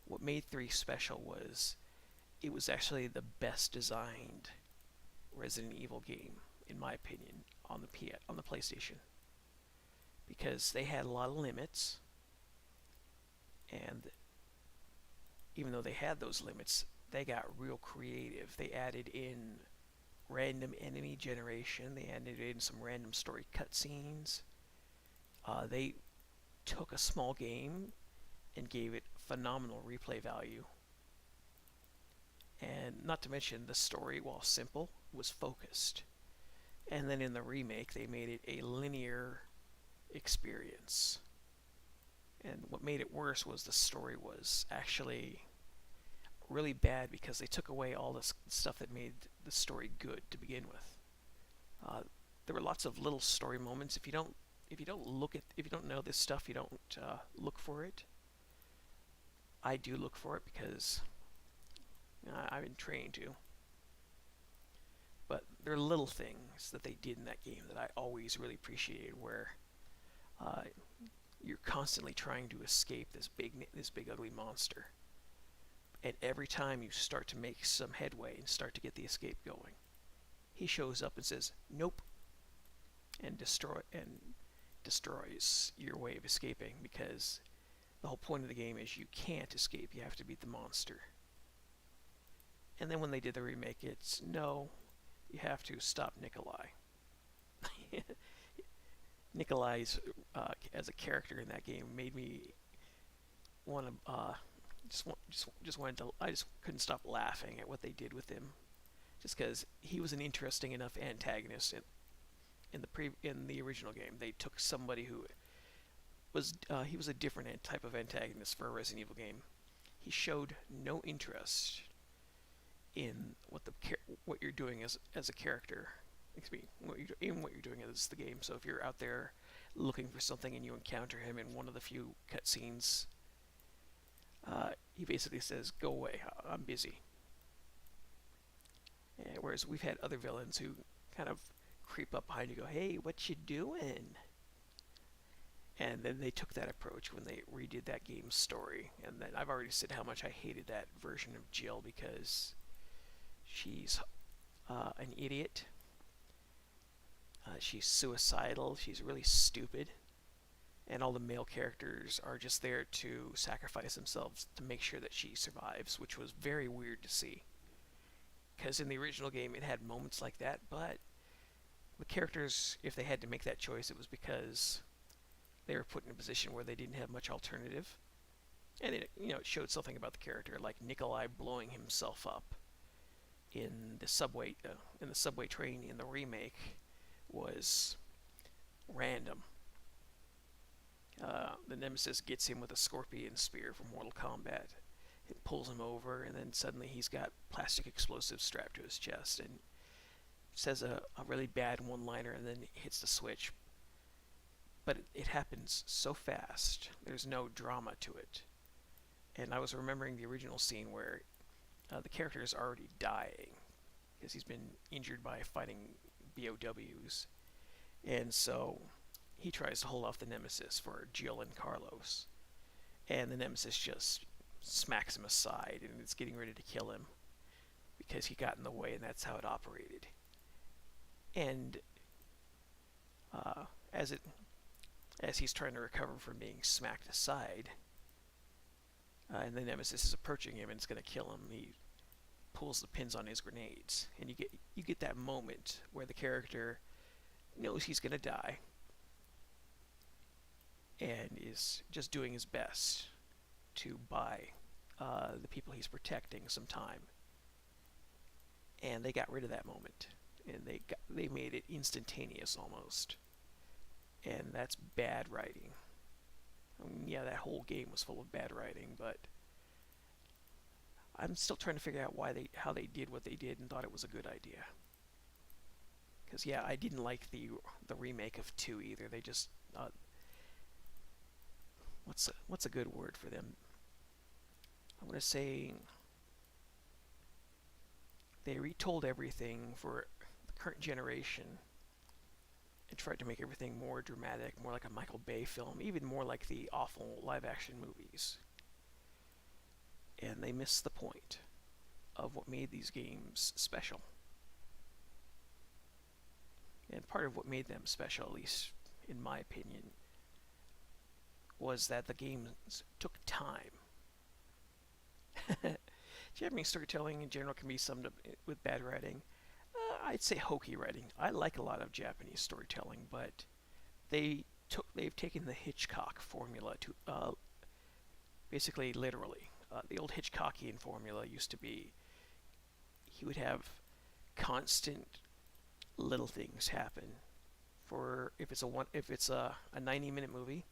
A: What made 3 special was it was actually the best designed Resident Evil game, in my opinion, on the PlayStation, because they had a lot of limits, and even though they had those limits, they got real creative. They added in random enemy generation. They added in some random story cutscenes. They took a small game and gave it phenomenal replay value. And not to mention, the story, while simple, was focused. And then in the remake, they made it a linear experience. And what made it worse was the story was actually really bad because they took away all the stuff that made the story good to begin with. There were lots of little story moments. If you don't know this stuff, you don't look for it. I do look for it because I've been trained to. But there are little things that they did in that game that I always really appreciated, where you're constantly trying to escape this big ugly monster. And every time you start to make some headway and start to get the escape going, he shows up and says, "Nope," and destroys your way of escaping, because the whole point of the game is you can't escape, you have to beat the monster. And then when they did the remake, it's no, you have to stop Nikolai. Nikolai's as a character in that game made me want to I just couldn't stop laughing at what they did with him, just because he was an interesting enough antagonist in the original game. They took somebody who was he was a different type of antagonist for a Resident Evil game. He showed no interest in what you're doing as a character. What you're doing as the game. So if you're out there looking for something and you encounter him in one of the few cutscenes he basically says, "Go away, I'm busy." And whereas we've had other villains who kind of creep up behind you, go, "Hey, what you doing?" And then they took that approach when they redid that game's story. And then I've already said how much I hated that version of Jill because she's an idiot. She's suicidal. She's really stupid. And all the male characters are just there to sacrifice themselves to make sure that she survives, which was very weird to see. Because in the original game, it had moments like that, but the characters, if they had to make that choice, it was because they were put in a position where they didn't have much alternative. And it showed something about the character, like Nikolai blowing himself up in the subway train in the remake was random. The Nemesis gets him with a scorpion spear from Mortal Kombat. It pulls him over, and then suddenly he's got plastic explosives strapped to his chest, and says a really bad one-liner, and then hits the switch. But it happens so fast. There's no drama to it. And I was remembering the original scene where the character is already dying because he's been injured by fighting BOWs. And so he tries to hold off the Nemesis for Jill and Carlos. And the Nemesis just smacks him aside and it's getting ready to kill him because he got in the way, and that's how it operated. And as he's trying to recover from being smacked aside, and the Nemesis is approaching him and it's going to kill him, he pulls the pins on his grenades, and you get that moment where the character knows he's going to die and is just doing his best to buy the people he's protecting some time. And they got rid of that moment, and they made it instantaneous almost. And that's bad writing. I mean, yeah, that whole game was full of bad writing, but I'm still trying to figure out how they did what they did and thought it was a good idea. Because yeah, I didn't like the remake of 2 either. They just what's a good word for them? I want to say they retold everything for the current generation and tried to make everything more dramatic, more like a Michael Bay film, even more like the awful live-action movies. And they missed the point of what made these games special. And part of what made them special, at least in my opinion, was that the games took time. Japanese storytelling in general can be summed up with bad writing. I'd say hokey writing. I like a lot of Japanese storytelling, but they've taken the Hitchcock formula to basically literally. The old Hitchcockian formula used to be he would have constant little things happen. For if it's a 90-minute movie,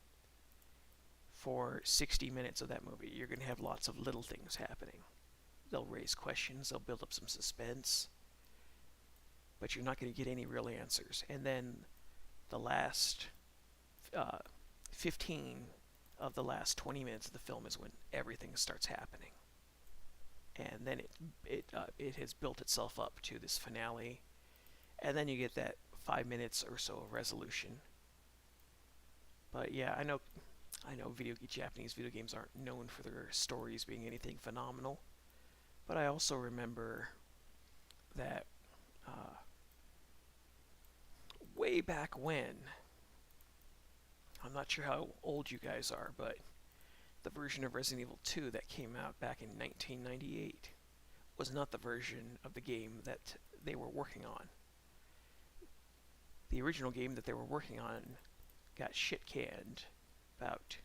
A: for 60 minutes of that movie, you're going to have lots of little things happening. They'll raise questions, they'll build up some suspense, but you're not going to get any real answers. And then the last 15 of the last 20 minutes of the film is when everything starts happening. And then it has built itself up to this finale, and then you get that 5 minutes or so of resolution. But yeah, I know Japanese video games aren't known for their stories being anything phenomenal, but I also remember that way back when, I'm not sure how old you guys are, but the version of Resident Evil 2 that came out back in 1998 was not the version of the game that they were working on. The original game that they were working on got shit-canned about,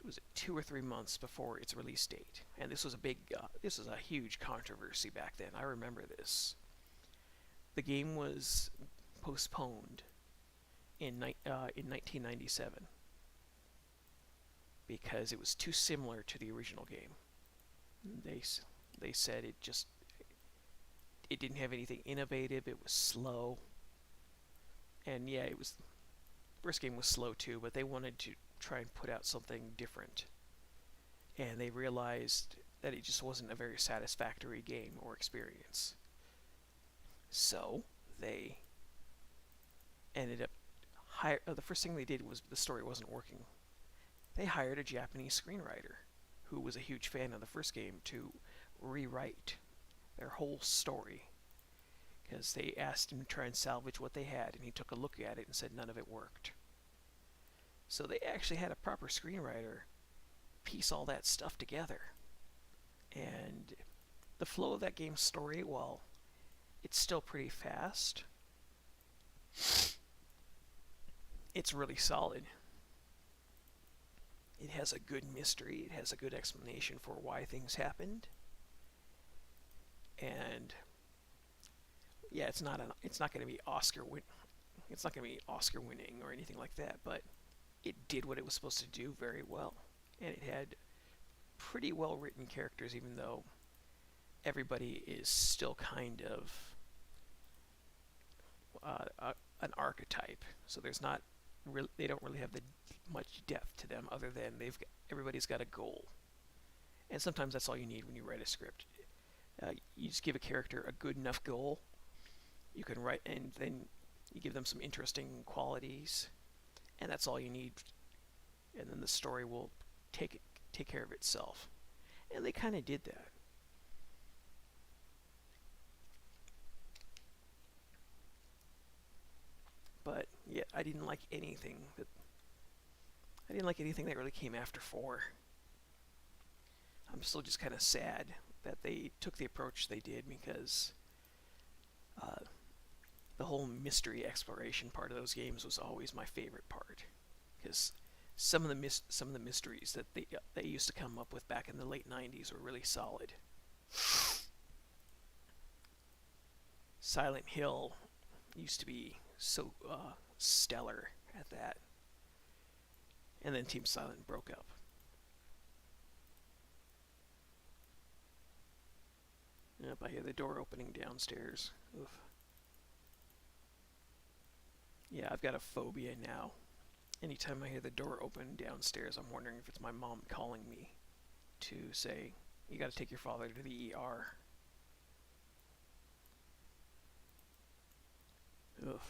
A: was it 2 or 3 months before its release date. And this was a huge controversy back then. I remember this. The game was postponed in 1997 because it was too similar to the original game. They said it didn't have anything innovative. It was slow. And yeah, the first game was slow too, but they wanted to try and put out something different. and they realized that it just wasn't a very satisfactory game or experience. So they ended up the first thing they did was the story wasn't working. They hired a Japanese screenwriter who was a huge fan of the first game to rewrite their whole story, because they asked him to try and salvage what they had, and he took a look at it and said none of it worked. So they actually had a proper screenwriter piece all that stuff together. And the flow of that game's story, while it's still pretty fast, it's really solid. It has a good mystery. It has a good explanation for why things happened. And yeah, it's not going to be it's not going to be Oscar winning or anything like that, but it did what it was supposed to do very well. And it had pretty well written characters, even though everybody is still kind of an archetype. So there's not they don't really have much depth to them, other than everybody's got a goal. And sometimes that's all you need when you write a script. You just give a character a good enough goal. You can write, and then you give them some interesting qualities, and that's all you need. And then the story will take care of itself. And they kind of did that. But yeah, I didn't like anything that really came after 4. I'm still just kind of sad that they took the approach they did, because the whole mystery exploration part of those games was always my favorite part, because some of the mysteries that they used to come up with back in the late 90s were really solid. Silent Hill used to be so stellar at that, and then Team Silent broke up. Yep, I hear the door opening downstairs. Oof. Yeah, I've got a phobia now. Anytime I hear the door open downstairs, I'm wondering if it's my mom calling me to say, you gotta take your father to the ER. Ugh.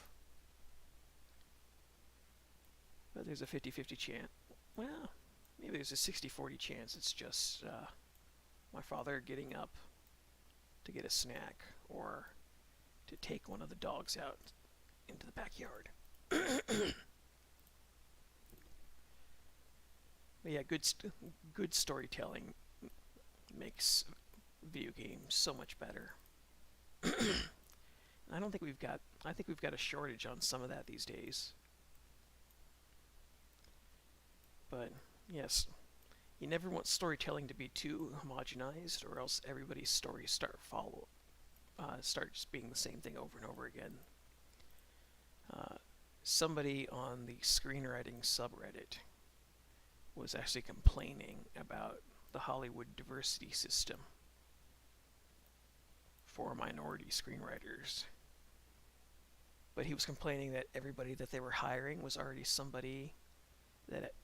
A: But there's a 50-50 chance. Well, maybe there's a 60-40 chance it's just my father getting up to get a snack or to take one of the dogs out into the backyard. But yeah, good storytelling makes video games so much better. I think we've got a shortage on some of that these days. But yes, you never want storytelling to be too homogenized, or else everybody's stories start just being the same thing over and over again. Somebody on the screenwriting subreddit was actually complaining about the Hollywood diversity system for minority screenwriters. But he was complaining that everybody that they were hiring was already somebody that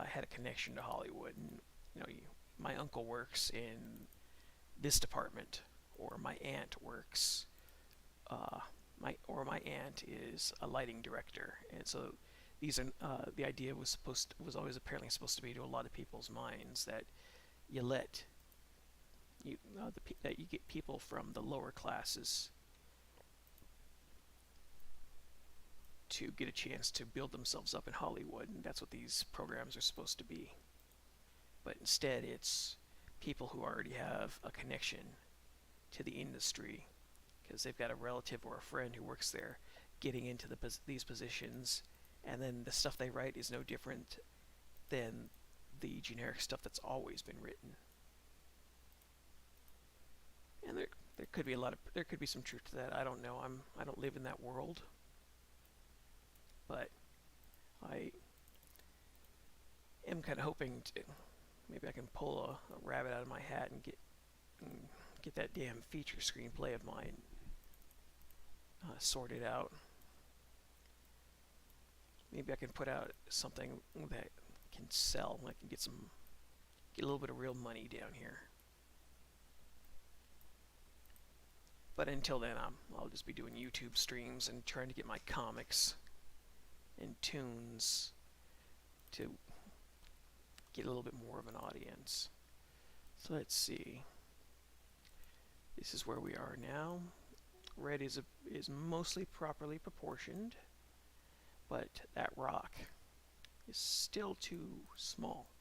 A: had a connection to Hollywood. And my uncle works in this department, or my aunt works. My aunt is a lighting director, and so these are the idea was always apparently supposed to be to a lot of people's minds that that you get people from the lower classes to get a chance to build themselves up in Hollywood, and that's what these programs are supposed to be. But instead, it's people who already have a connection to the industry, because they've got a relative or a friend who works there, getting into these positions, and then the stuff they write is no different than the generic stuff that's always been written. And there could be some truth to that. I don't know. I don't live in that world, but I am kind of hoping maybe I can pull a rabbit out of my hat and get that damn feature screenplay of mine sorted out. Maybe I can put out something that can sell. I can get some get a little bit of real money down here. But until then, I'll just be doing YouTube streams and trying to get my comics and tunes to get a little bit more of an audience. So let's see. This is where we are now. Red is mostly properly proportioned, but that rock is still too small.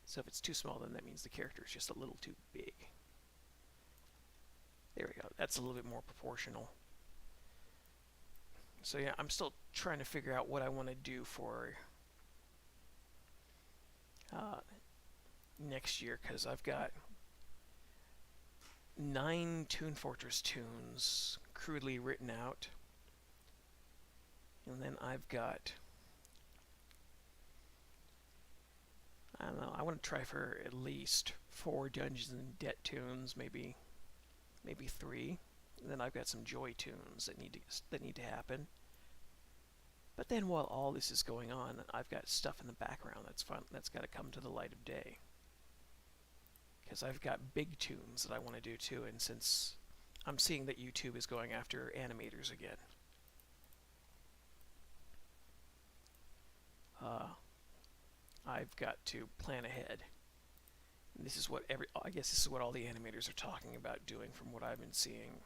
A: So if it's too small, then that means the character is just a little too big. There we go. That's a little bit more proportional. So yeah, I'm still trying to figure out what I want to do for next year, because I've got 9 Toon Fortress tunes crudely written out. And then I've got, I don't know, I want to try for at least 4 Dungeons and Debt tunes, maybe 3. And then I've got some Joy tunes that need to happen. But then while all this is going on, I've got stuff in the background that's got to come to the light of day. Because I've got big tunes that I want to do too, and since I'm seeing that YouTube is going after animators again, I've got to plan ahead. And this is what I guess this is what all the animators are talking about doing from what I've been seeing.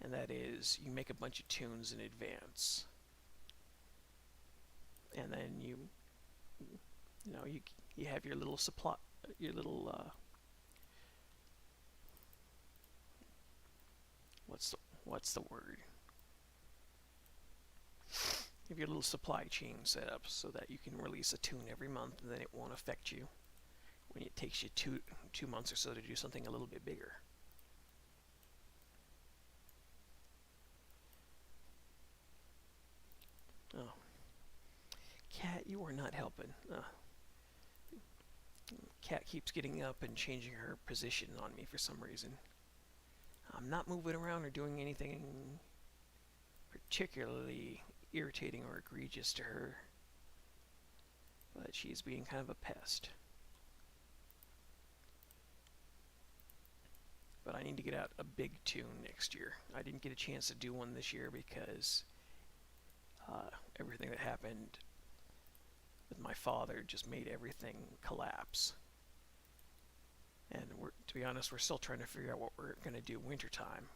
A: And that is, you make a bunch of tunes in advance. And then you have your little supply, your little what's the word? You have your little supply chain set up so that you can release a tune every month, and then it won't affect you when it takes you two months or so to do something a little bit bigger. Oh, Cat, you are not helping. Cat keeps getting up and changing her position on me for some reason. I'm not moving around or doing anything particularly irritating or egregious to her, but she's being kind of a pest. But I need to get out a big tune next year. I didn't get a chance to do one this year because everything that happened with my father just made everything collapse. And to be honest, we're still trying to figure out what we're going to do wintertime.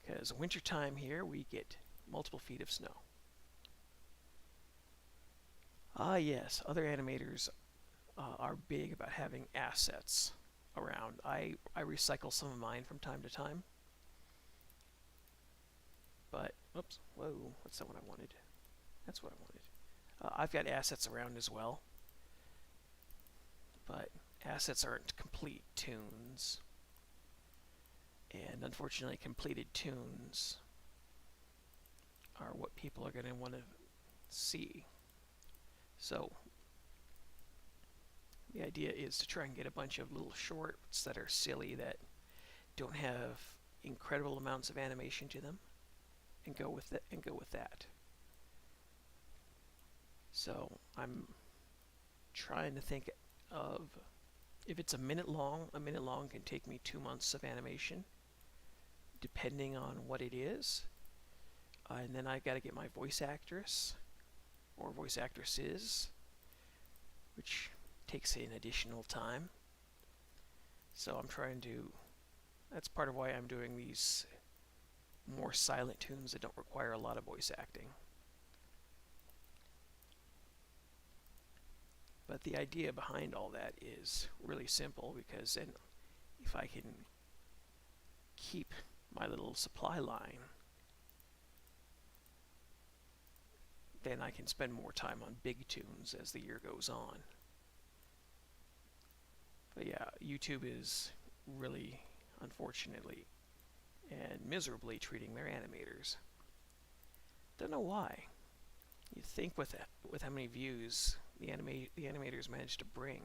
A: Because wintertime here, we get multiple feet of snow. Yes, other animators are big about having assets around. I recycle some of mine from time to time. But, oops, whoa, what's that one I wanted? That's what I wanted. I've got assets around as well. But assets aren't complete tunes. And unfortunately, completed tunes are what people are going to want to see. So the idea is to try and get a bunch of little shorts that are silly, that don't have incredible amounts of animation to them, and go with that. So I'm trying to think of, if it's a minute long can take me 2 months of animation, depending on what it is. And then I've got to get my voice actress or voice actresses, which takes an additional time. So I'm trying to, that's part of why I'm doing these more silent tunes that don't require a lot of voice acting. But the idea behind all that is really simple, because then if I can keep my little supply line, then I can spend more time on big tunes as the year goes on. But yeah, YouTube is really, unfortunately and miserably, treating their animators. Don't know why. You'd think with how many views the animators managed to bring,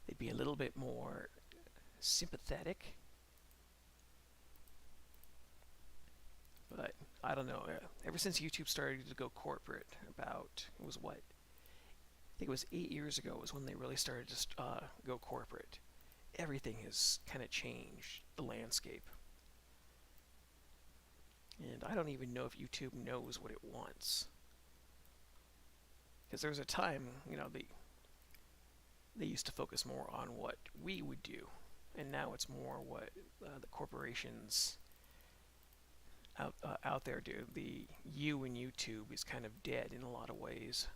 A: they'd be a little bit more sympathetic. But I don't know. Ever since YouTube started to go corporate, about, it was what, think it was 8 years ago was when they really started to go corporate. Everything has kind of changed the landscape. And I don't even know if YouTube knows what it wants. Because there was a time, they used to focus more on what we would do. And now it's more what the corporations out there do. The you in YouTube is kind of dead in a lot of ways.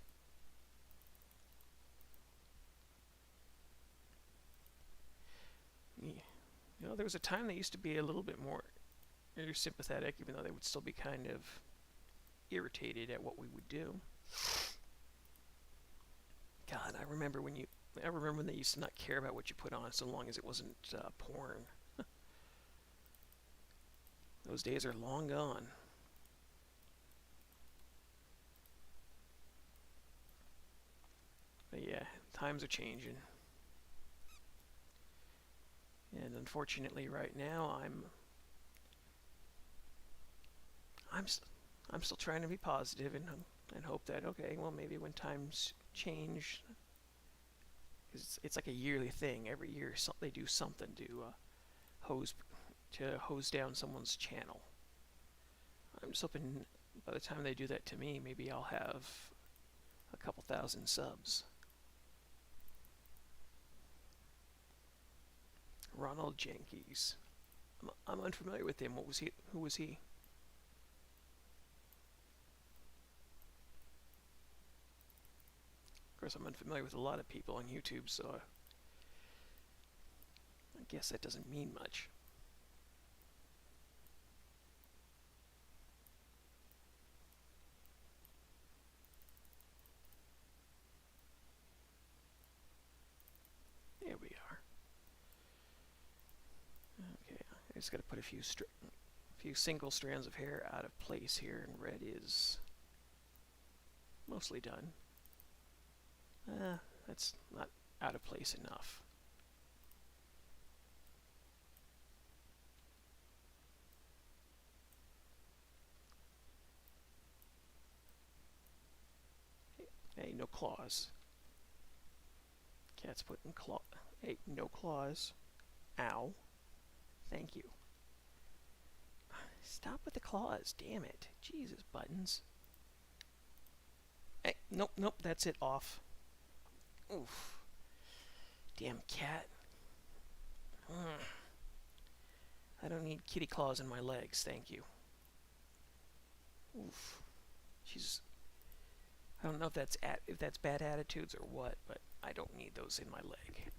A: There was a time they used to be a little bit more sympathetic, even though they would still be kind of irritated at what we would do. God, I remember when they used to not care about what you put on so long as it wasn't porn. Those days are long gone. But yeah, times are changing. And unfortunately, right now, I'm still trying to be positive and hope that, okay, well, maybe when times change, because it's like a yearly thing. Every year they do something to hose down someone's channel. I'm just hoping by the time they do that to me, maybe I'll have a couple thousand subs. Ronald Jenkins. I'm unfamiliar with him. Who was he? Of course, I'm unfamiliar with a lot of people on YouTube, so I guess that doesn't mean much. There we are. Okay, I just got to put a few single strands of hair out of place here, and red is mostly done. That's not out of place enough. Hey, no claws. Cat's putting claw. Hey, no claws. Ow. Thank you. Stop with the claws, damn it. Jesus, buttons. Hey, nope, that's it, off. Oof. Damn cat. I don't need kitty claws in my legs, thank you. Oof. I don't know if that's bad attitudes or what, but I don't need those in my leg.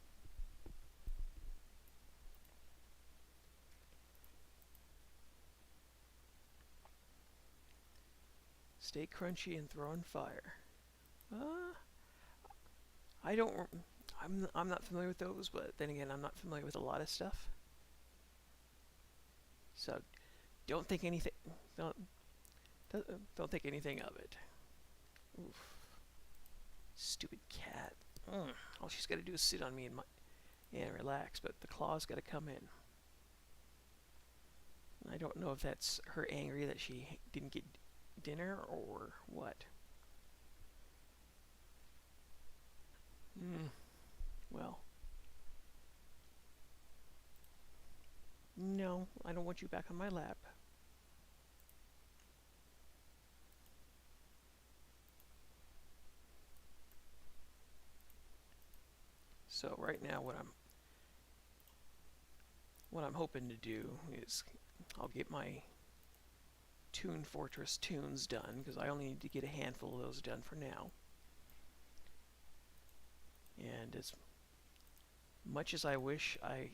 A: Stay crunchy and throw on fire. I'm not familiar with those, but then again, I'm not familiar with a lot of stuff. So, don't think anything of it. Oof. Stupid cat. All she's got to do is sit on me and relax, but the claw's got to come in. I don't know if that's her angry that she didn't get dinner or what. Well. No, I don't want you back on my lap. So right now what I'm hoping to do is I'll get my Toon Fortress tunes done, because I only need to get a handful of those done for now. And as much as I wish I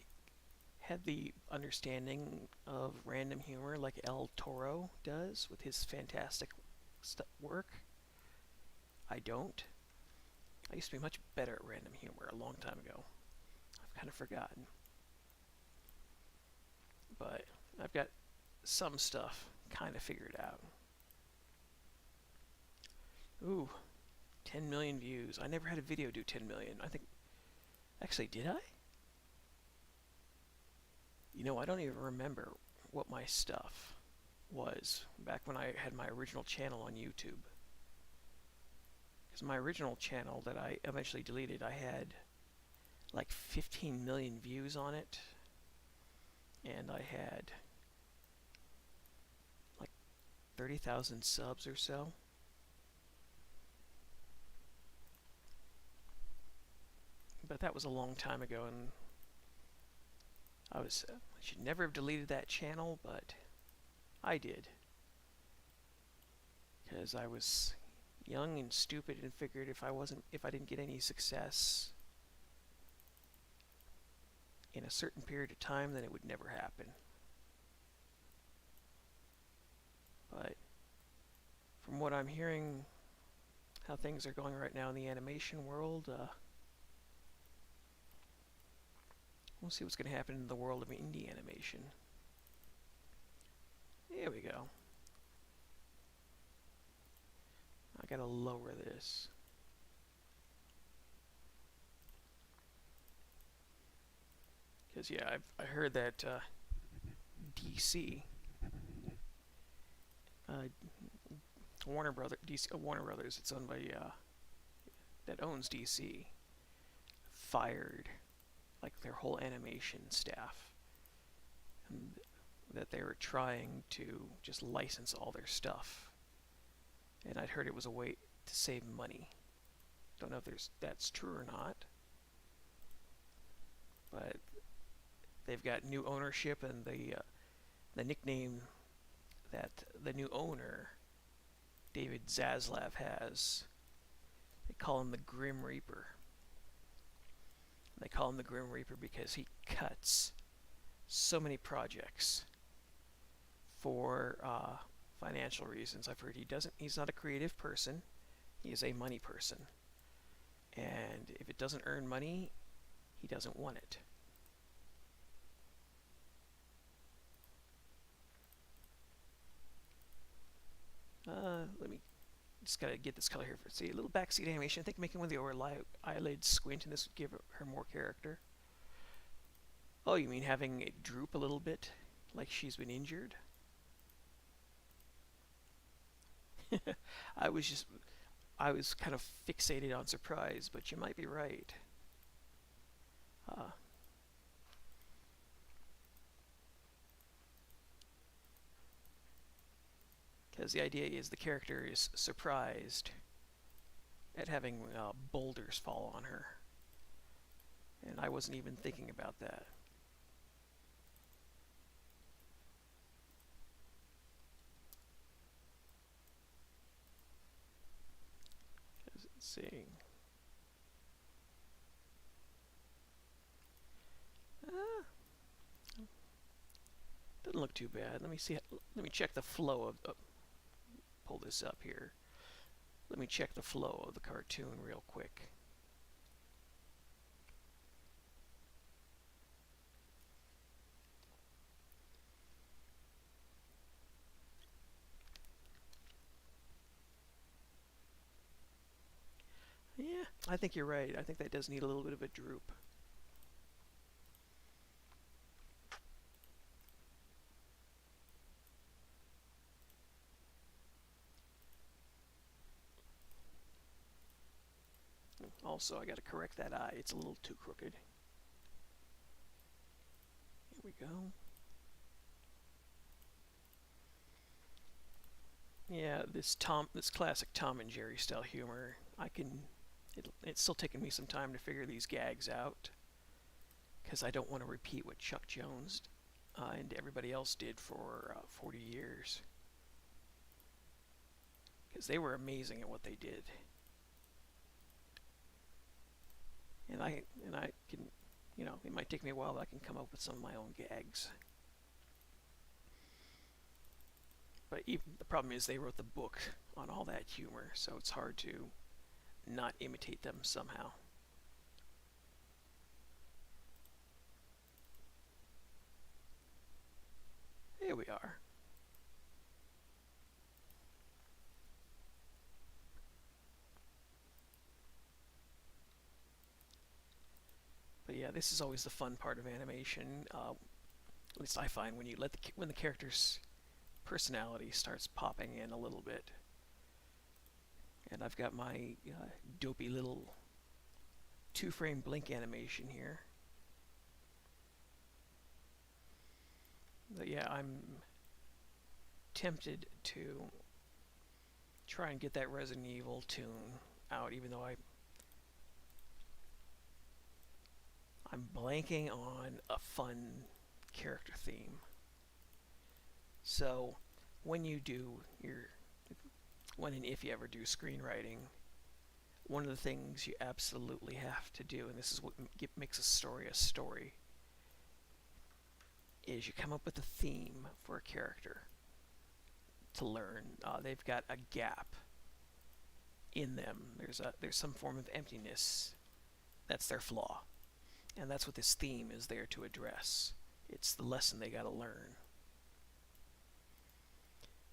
A: had the understanding of random humor like El Toro does with his fantastic work, I don't. I used to be much better at random humor a long time ago. I've kind of forgotten. But I've got some stuff kind of figured out. Ooh, 10 million views. I never had a video do 10 million. I think... Actually, did I? I don't even remember what my stuff was back when I had my original channel on YouTube. Because my original channel that I eventually deleted, I had like 15 million views on it, and I had like 30,000 subs or so. But that was a long time ago, and I should never have deleted that channel, but I did. Because I was young and stupid and figured if I didn't get any success in a certain period of time, then it would never happen. But from what I'm hearing, how things are going right now in the animation world, we'll see what's going to happen in the world of indie animation. There we go. I gotta lower this. Because, yeah, I heard that DC, Warner Brothers, it's owned by, that owns DC, fired like their whole animation staff, and that they were trying to just license all their stuff. And I'd heard it was a way to save money. Don't know if that's true or not, but they've got new ownership, and the nickname that the new owner, David Zaslav, has, they call him the Grim Reaper. They call him the Grim Reaper because he cuts so many projects for financial reasons. I've heard he's not a creative person, he is a money person. And if it doesn't earn money, he doesn't want it. Let me just gotta get this color here for see a little backseat animation. I think making one of the lower eyelids squint, and this would give her more character. Oh, you mean having it droop a little bit, like she's been injured? I was kind of fixated on surprise, but you might be right. Because the idea is the character is surprised at having boulders fall on her. And I wasn't even thinking about that. Let's see. Doesn't look too bad. Let me see. Let me check the flow of. Pull this up here. Let me check the flow of the cartoon real quick. Yeah, I think you're right. I think that does need a little bit of a droop. Also, I got to correct that eye. It's a little too crooked. Here we go. Yeah, this classic Tom and Jerry style humor. It's still taking me some time to figure these gags out, because I don't want to repeat what Chuck Jones and everybody else did for 40 years. Because they were amazing at what they did. And I can, it might take me a while, but I can come up with some of my own gags. But the problem is they wrote the book on all that humor, so it's hard to not imitate them somehow. Here we are. But yeah, this is always the fun part of animation. At least I find when when the character's personality starts popping in a little bit. And I've got my dopey little 2-frame blink animation here. But yeah, I'm tempted to try and get that Resident Evil tune out, even though I'm blanking on a fun character theme. So when you do when and if you ever do screenwriting, one of the things you absolutely have to do, and this is what makes a story, is you come up with a theme for a character to learn. They've got a gap in them. There's some form of emptiness. That's their flaw, and that's what this theme is there to address. It's the lesson they got to learn.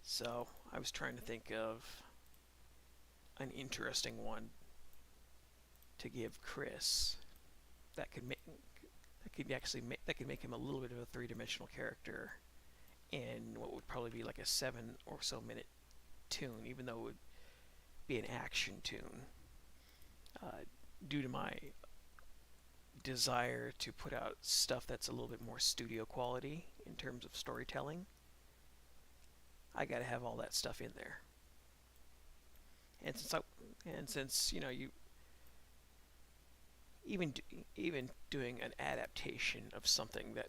A: So I was trying to think of an interesting one to give Chris that could make him a little bit of a three-dimensional character in what would probably be like a 7 or so minute tune, even though it would be an action tune. Due to my desire to put out stuff that's a little bit more studio quality in terms of storytelling, I got to have all that stuff in there. And since you know, you even doing an adaptation of something that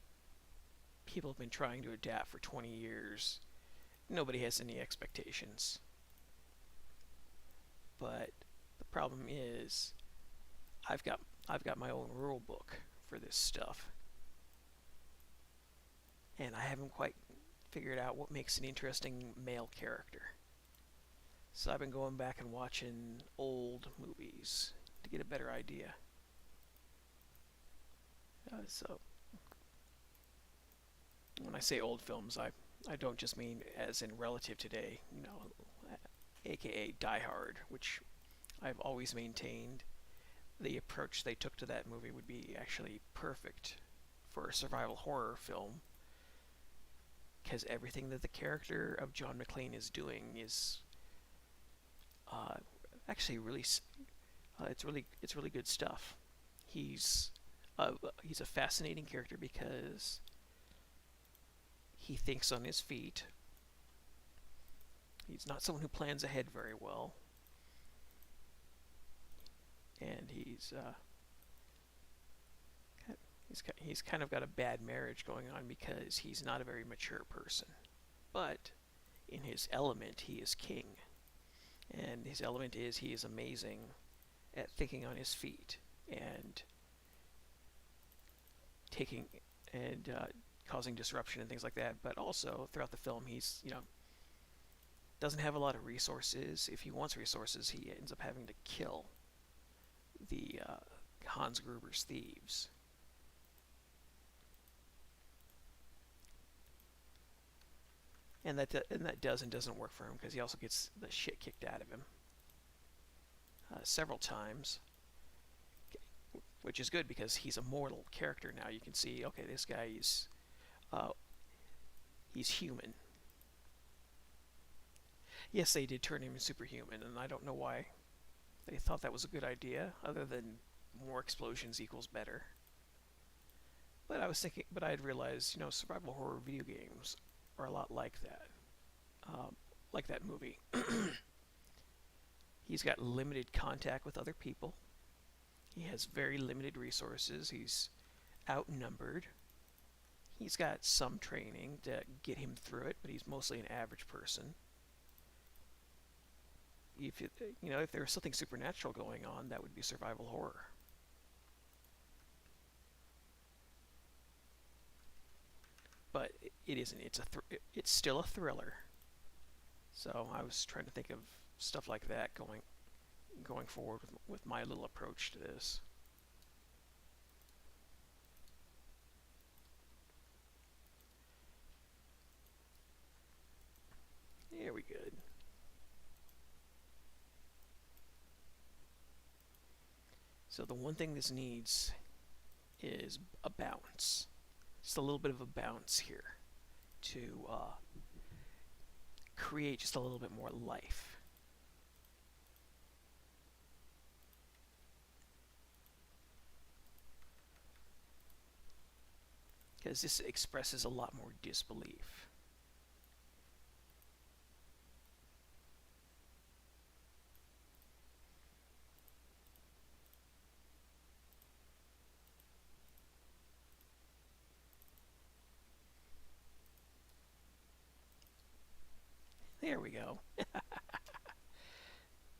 A: people have been trying to adapt for 20 years, nobody has any expectations. But the problem is, I've got my own rule book for this stuff, and I haven't quite figured out what makes an interesting male character. So I've been going back and watching old movies to get a better idea. So when I say old films, I don't just mean as in relative today, you know, aka Die Hard, which I've always maintained the approach they took to that movie would be actually perfect for a survival horror film, because everything that the character of John McClane is doing is actually really it's really good stuff. He's a fascinating character because he thinks on his feet. He's not someone who plans ahead very well, and he's kind of got a bad marriage going on because he's not a very mature person. But in his element, he is king. And his element is he is amazing at thinking on his feet and taking and causing disruption and things like that. But also throughout the film, he's doesn't have a lot of resources. If he wants resources, he ends up having to kill the Hans Gruber's thieves. And that does and doesn't work for him, because he also gets the shit kicked out of him several times, which is good because he's a mortal character now. You can see, okay, this guy he's human. Yes, they did turn him superhuman, and I don't know why they thought that was a good idea, other than more explosions equals better. But I had realized, survival horror video games are a lot like that movie. He's got limited contact with other people. He has very limited resources. He's outnumbered. He's got some training to get him through it, but he's mostly an average person. If there was something supernatural going on, that would be survival horror. But it isn't. It's still a thriller. So I was trying to think of stuff like that going forward with my little approach to this. There we go. So the one thing this needs is a bounce. Just a little bit of a bounce here to create just a little bit more life. because this expresses a lot more disbelief. There we go.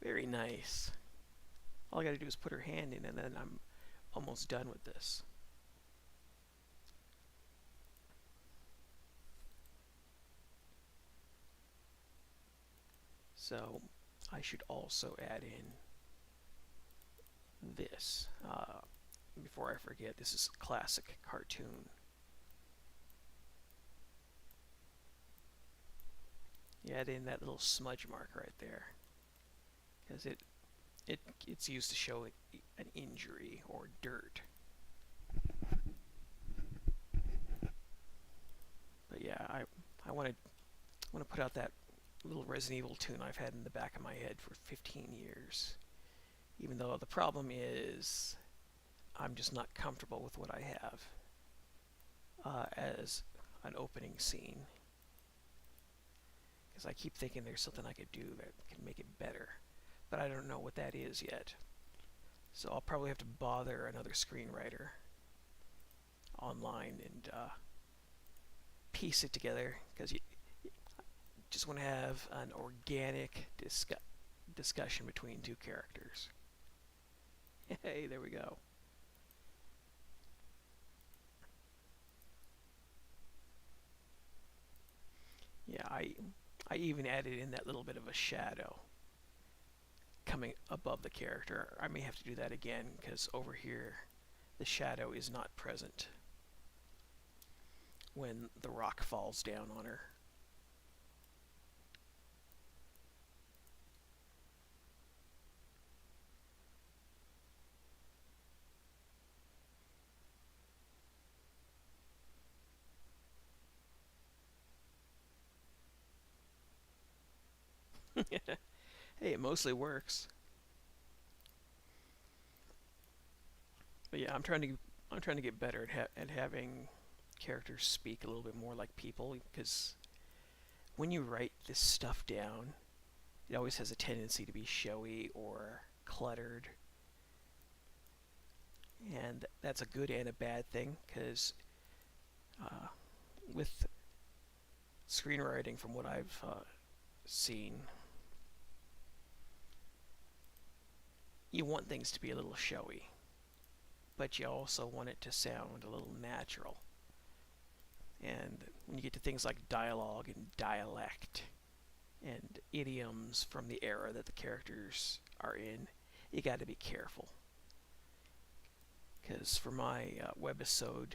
A: Very nice. All I gotta do is put her hand in and then I'm almost done with this. So I should also add in this. Before I forget, this is classic cartoon. You add in that little smudge mark right there, because it's used to show an injury or dirt. But yeah, I want to put out that little Resident Evil tune I've had in the back of my head for 15 years. Even though the problem is I'm just not comfortable with what I have as an opening scene. Because I keep thinking there's something I could do that can make it better. But I don't know what that is yet. So I'll probably have to bother another screenwriter online and piece it together. Because you just want to have an organic discussion between two characters. Hey, there we go. Yeah, I even added in that little bit of a shadow coming above the character. I may have to do that again because over here the shadow is not present when the rock falls down on her. Hey, it mostly works. But yeah, I'm trying to get better at having characters speak a little bit more like people, because when you write this stuff down, it always has a tendency to be showy or cluttered. And that's a good and a bad thing, because with screenwriting, from what I've seen, you want things to be a little showy, but you also want it to sound a little natural. And when you get to things like dialogue and dialect and idioms from the era that the characters are in, you got to be careful. Because for my webisode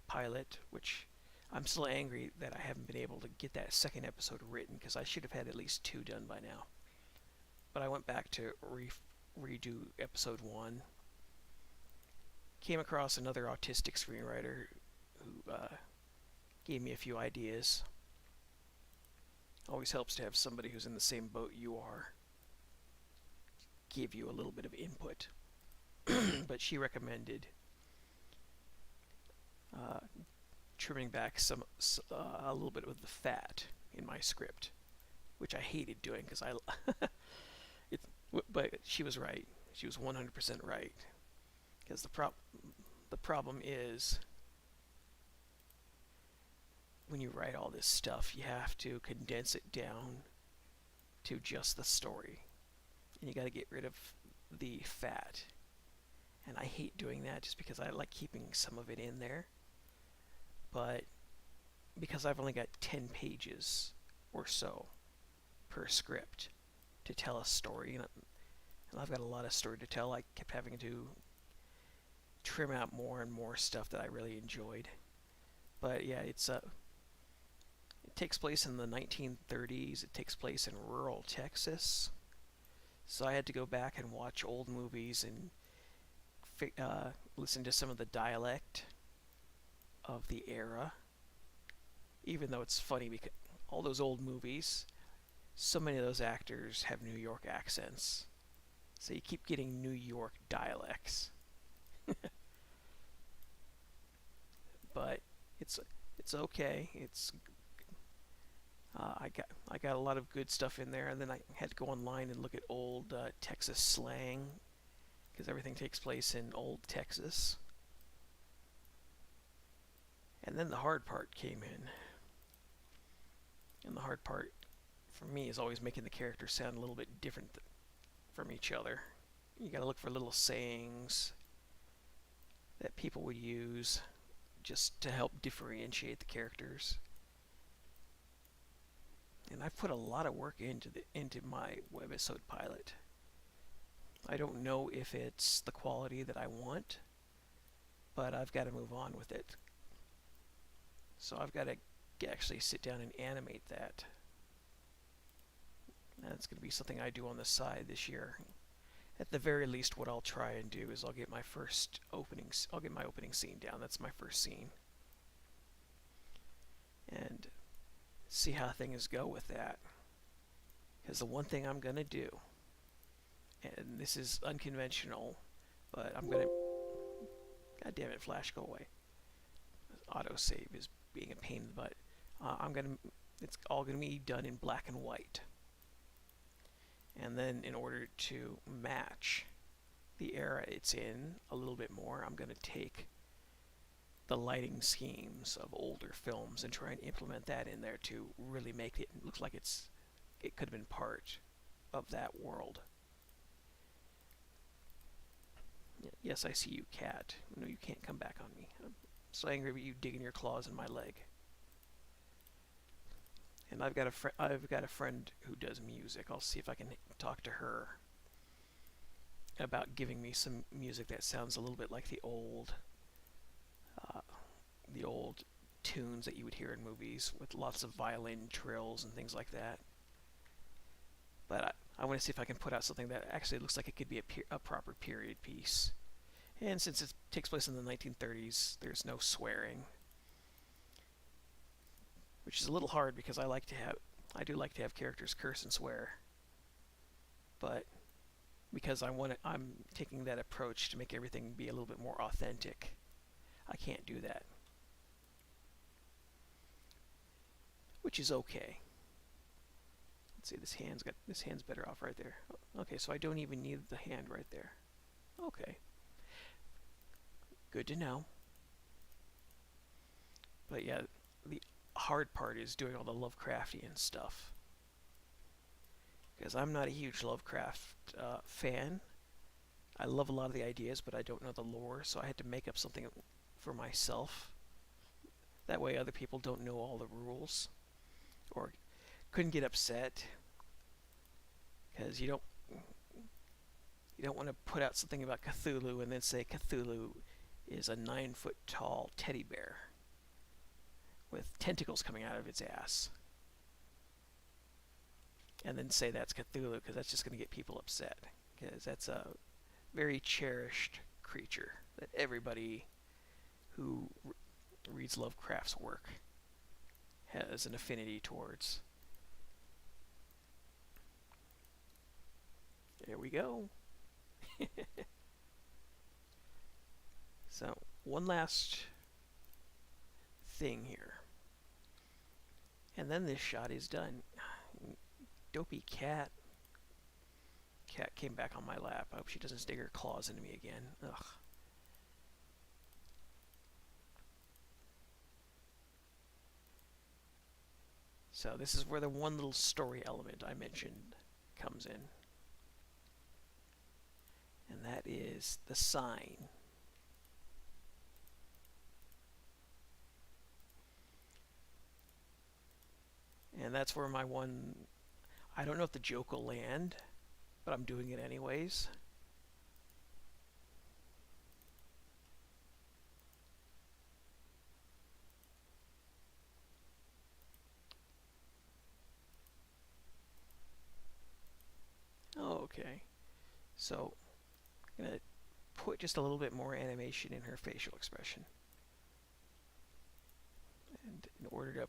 A: pilot, which I'm still angry that I haven't been able to get that second episode written, because I should have had at least 2 done by now. But I went back to redo episode 1. Came across another autistic screenwriter who gave me a few ideas. Always helps to have somebody who's in the same boat you are give you a little bit of input. But she recommended trimming back a little bit of the fat in my script, which I hated doing because but she was right. She was 100% right. Because the problem is, when you write all this stuff, you have to condense it down to just the story. And you got to get rid of the fat. And I hate doing that just because I like keeping some of it in there. But because I've only got 10 pages or so per script to tell a story, and I've got a lot of story to tell, I kept having to trim out more and more stuff that I really enjoyed. But yeah, it takes place in the 1930s. It takes place in rural Texas. So I had to go back and watch old movies and listen to some of the dialect of the era. Even though it's funny because all those old movies, so many of those actors have New York accents. So you keep getting New York dialects. But It's it's okay. I got a lot of good stuff in there, and then I had to go online and look at old Texas slang because everything takes place in old Texas. And then the hard part came in, and the hard part for me is always making the characters sound a little bit different from each other. You got to look for little sayings that people would use just to help differentiate the characters. And I've put a lot of work into my webisode pilot. I don't know if it's the quality that I want, but I've got to move on with it. So I've got to actually sit down and animate that. That's going to be something I do on the side this year. At the very least, what I'll try and do is I'll get my opening scene down. That's my first scene. And see how things go with that. Because the one thing I'm going to do, and this is unconventional, but I'm going to... God damn it, Flash, go away. Autosave is being a pain in the butt. It's all going to be done in black and white. And then in order to match the era it's in a little bit more, I'm going to take the lighting schemes of older films and try and implement that in there to really make it look like it could have been part of that world. Yes, I see you, cat. No, you can't come back on me. I'm so angry with you digging your claws in my leg. And I've got a friend who does music. I'll see if I can talk to her about giving me some music that sounds a little bit like the old tunes that you would hear in movies with lots of violin trills and things like that. But I want to see if I can put out something that actually looks like it could be a proper period piece. And since it takes place in the 1930s, there's no swearing, which is a little hard because I do like to have characters curse and swear. But because I'm taking that approach to make everything be a little bit more authentic, I can't do that. Which is okay. Let's see, this hand's better off right there. Okay, so I don't even need the hand right there. Okay. Good to know. But yeah, the hard part is doing all the Lovecraftian stuff. Because I'm not a huge Lovecraft fan. I love a lot of the ideas, but I don't know the lore, so I had to make up something for myself. That way other people don't know all the rules. Or couldn't get upset. Because you don't want to put out something about Cthulhu and then say Cthulhu is a 9-foot tall teddy bear with tentacles coming out of its ass. And then say that's Cthulhu, because that's just going to get people upset. Because that's a very cherished creature that everybody who reads Lovecraft's work has an affinity towards. There we go. So, one last thing here. And then this shot is done. Dopey cat. Cat came back on my lap. I hope she doesn't stick her claws into me again. Ugh. So this is where the one little story element I mentioned comes in. And that is the sign. And that's where my one... I don't know if the joke will land, but I'm doing it anyways. Okay. So, I'm going to put just a little bit more animation in her facial expression. And in order to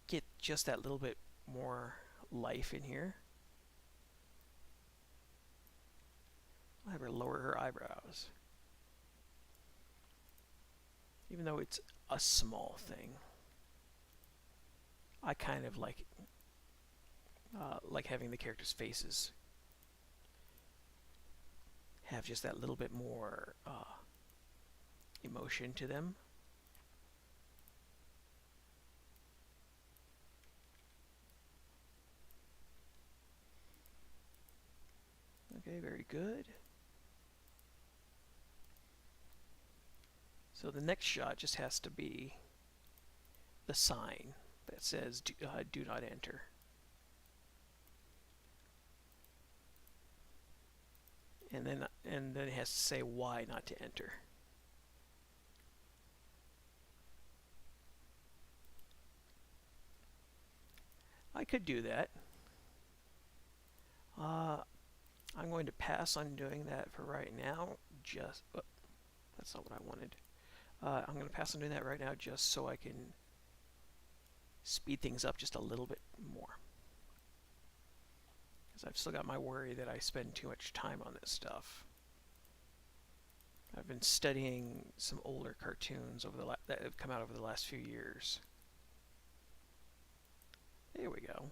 A: get just that little bit more life in here, I'll have her lower her eyebrows. Even though it's a small thing, I kind of like having the characters' faces have just that little bit more emotion to them. Okay, very good. So the next shot just has to be the sign that says do not enter. And then it has to say why not to enter. I could do that. I'm going to pass on doing that for right now. That's not what I wanted. I'm going to pass on doing that right now just so I can speed things up just a little bit more. Because I've still got my worry that I spend too much time on this stuff. I've been studying some older cartoons that have come out over the last few years. There we go.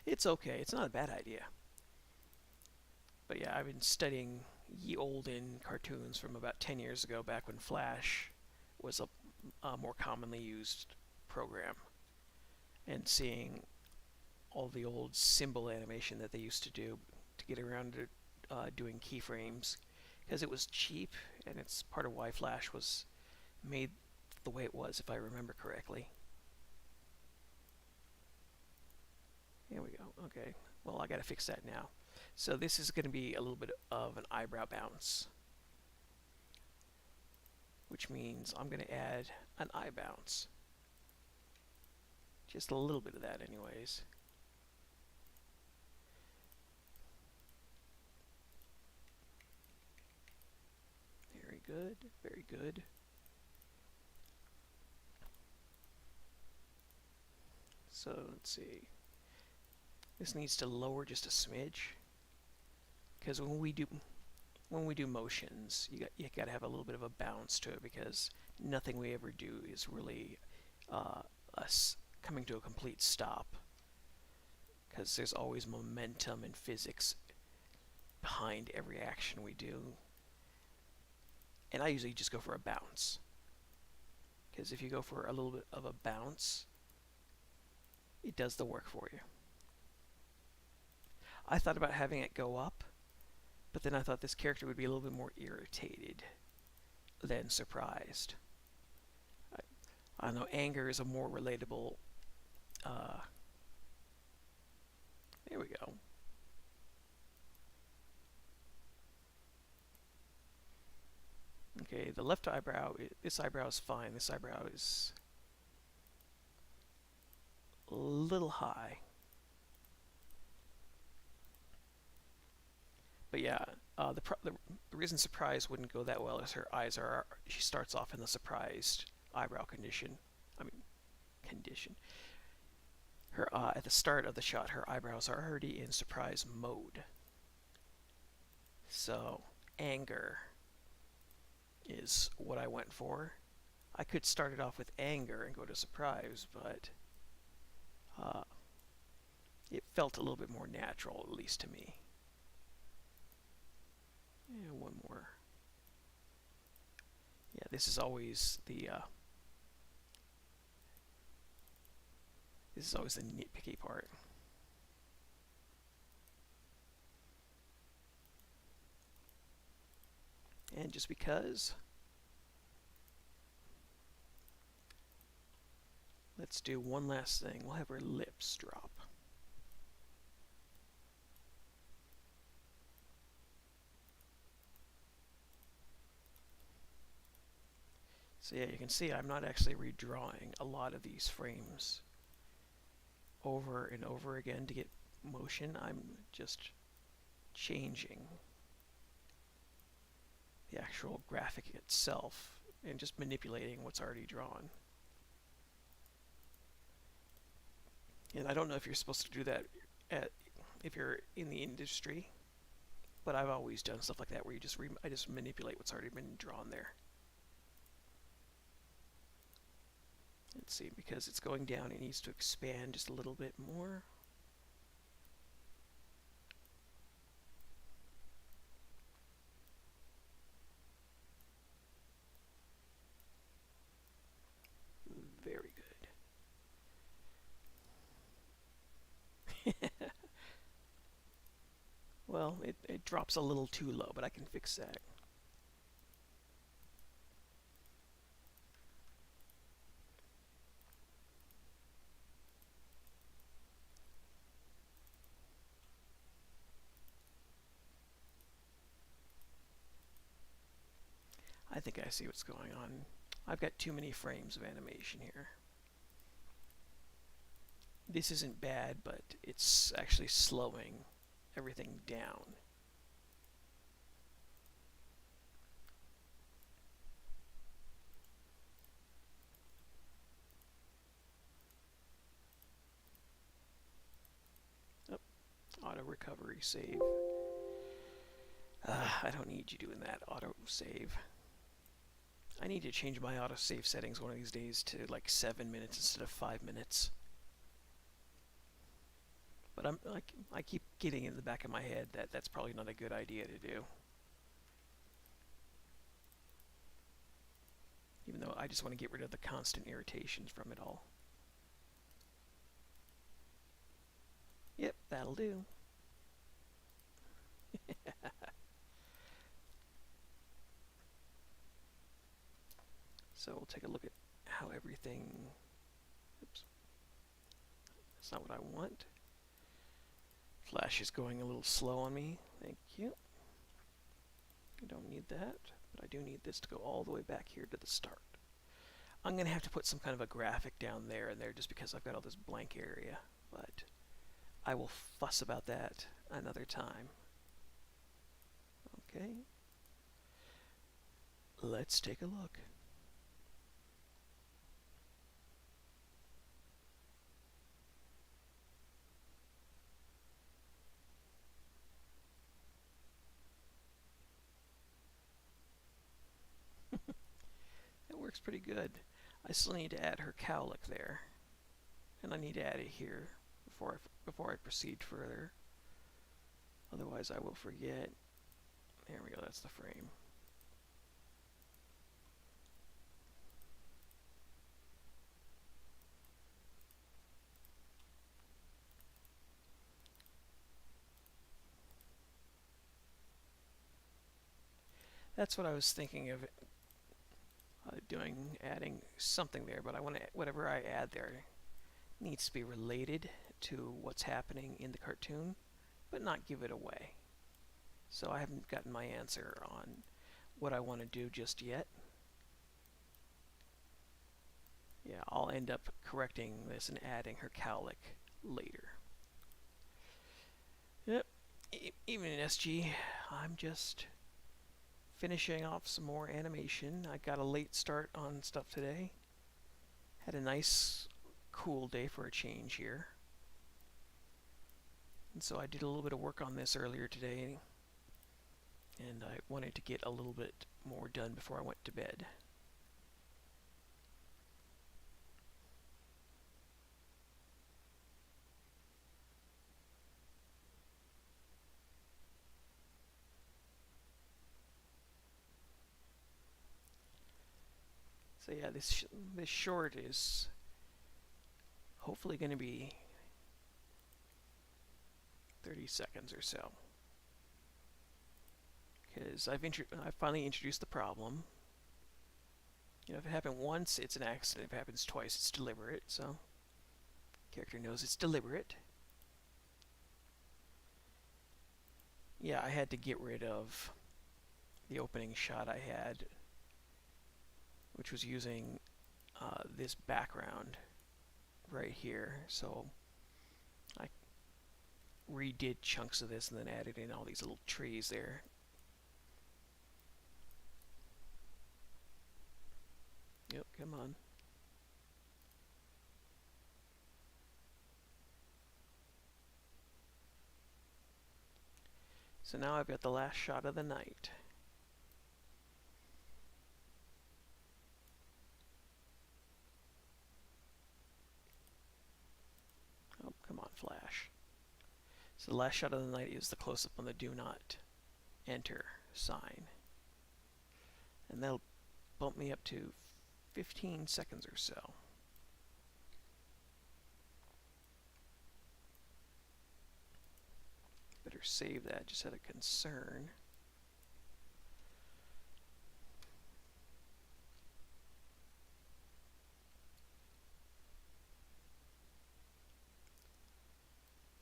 A: It's okay. It's not a bad idea. But yeah, I've been studying ye olden cartoons from about 10 years ago, back when Flash was a more commonly used program, and seeing all the old symbol animation that they used to do to get around to doing keyframes, because it was cheap, and it's part of why Flash was made the way it was, if I remember correctly. Here we go. Okay. Well, I gotta fix that now. So this is going to be a little bit of an eyebrow bounce, which means I'm going to add an eye bounce. Just a little bit of that anyways. Very good, very good. So let's see. This needs to lower just a smidge, because when we do motions, you got to have a little bit of a bounce to it, because nothing we ever do is really us coming to a complete stop, because there's always momentum and physics behind every action we do. And I usually just go for a bounce, because if you go for a little bit of a bounce, it does the work for you. I thought about having it go up, but then I thought this character would be a little bit more irritated than surprised. I know anger is a more relatable. There we go. Okay, the left eyebrow, this eyebrow is fine. This eyebrow is a little high. But yeah, the reason surprise wouldn't go that well is her eyes are. She starts off in the surprised eyebrow condition. Her at the start of the shot, her eyebrows are already in surprise mode. So anger is what I went for. I could start it off with anger and go to surprise, but it felt a little bit more natural, at least to me. And one more. Yeah, this is always the nitpicky part. And just because, let's do one last thing. We'll have her lips drop. So yeah, you can see I'm not actually redrawing a lot of these frames over and over again to get motion. I'm just changing the actual graphic itself and just manipulating what's already drawn. And I don't know if you're supposed to do that at, if you're in the industry, but I've always done stuff like that where you just I just manipulate what's already been drawn there. Let's see, because it's going down, it needs to expand just a little bit more. Very good. Well, it drops a little too low, but I can fix that. I think I see what's going on. I've got too many frames of animation here. This isn't bad, but it's actually slowing everything down. Oh, auto recovery save. I don't need you doing that auto save. I need to change my auto save settings one of these days to like 7 minutes instead of 5 minutes. But I keep getting in the back of my head that that's probably not a good idea to do. Even though I just want to get rid of the constant irritations from it all. Yep, that'll do. So we'll take a look at how everything... Oops. That's not what I want. Flash is going a little slow on me. Thank you. I don't need that, but I do need this to go all the way back here to the start. I'm going to have to put some kind of a graphic down there and there just because I've got all this blank area, but I will fuss about that another time. Okay. Let's take a look. That works pretty good. I still need to add her cowlick there, and I need to add it here before I proceed further. Otherwise I will forget. There we go, that's the frame. That's what I was thinking of doing, adding something there, but I want to, whatever I add there needs to be related to what's happening in the cartoon, but not give it away. So I haven't gotten my answer on what I want to do just yet. Yeah, I'll end up correcting this and adding her cowlick later. Yep, even in SG, I'm just finishing off some more animation. I got a late start on stuff today. Had a nice cool day for a change here. And so I did a little bit of work on this earlier today, and I wanted to get a little bit more done before I went to bed. So yeah, this short is hopefully going to be 30 seconds or so, because I finally introduced the problem. You know, if it happened once, it's an accident. If it happens twice, it's deliberate. So character knows it's deliberate. Yeah, I had to get rid of the opening shot I had, which was using this background right here. So I redid chunks of this and then added in all these little trees there. Yep, come on. So now I've got the last shot of the night. Oh, come on, flash. So the last shot of the night is the close-up on the do not enter sign. And that'll bump me up to 15 seconds or so. Better save that, just had a concern.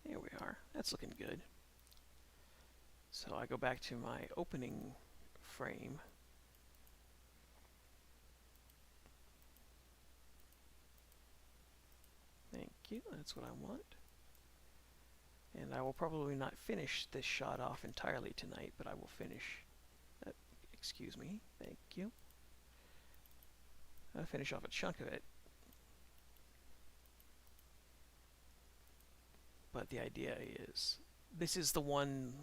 A: There we are, that's looking good. So I go back to my opening frame. Thank you, that's what I want. And I will probably not finish this shot off entirely tonight, but I will finish, excuse me, thank you. I'll finish off a chunk of it. But the idea is, this is the one,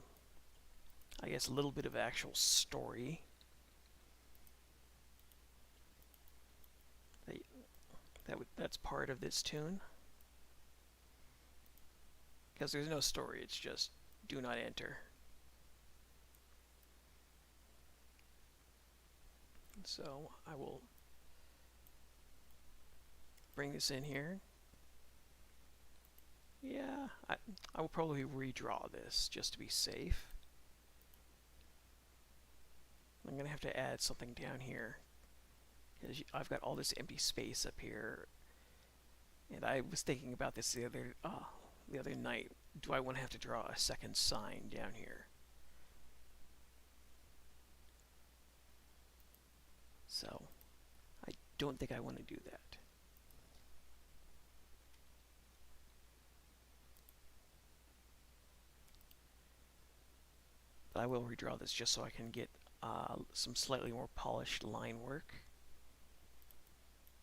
A: I guess, a little bit of actual story. That's part of this tune. Because there's no story, it's just do not enter. So I will bring this in here. Yeah, I will probably redraw this just to be safe. I'm going to have to add something down here, because I've got all this empty space up here. And I was thinking about this the other night. Do I want to have to draw a second sign down here? So I don't think I want to do that. But I will redraw this just so I can get some slightly more polished line work,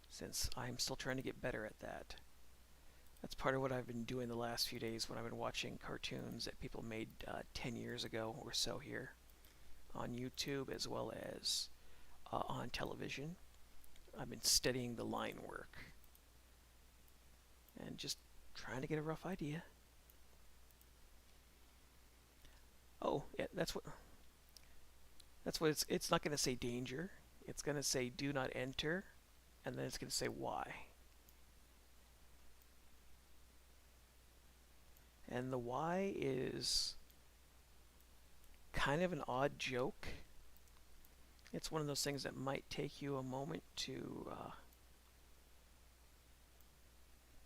A: since I'm still trying to get better at that. That's part of what I've been doing the last few days when I've been watching cartoons that people made 10 years ago or so here on YouTube, as well as on television. I've been studying the line work and just trying to get a rough idea. Oh, yeah, that's what it's not going to say danger. It's going to say do not enter, and then it's going to say why. And the why is kind of an odd joke. It's one of those things that might take you a moment to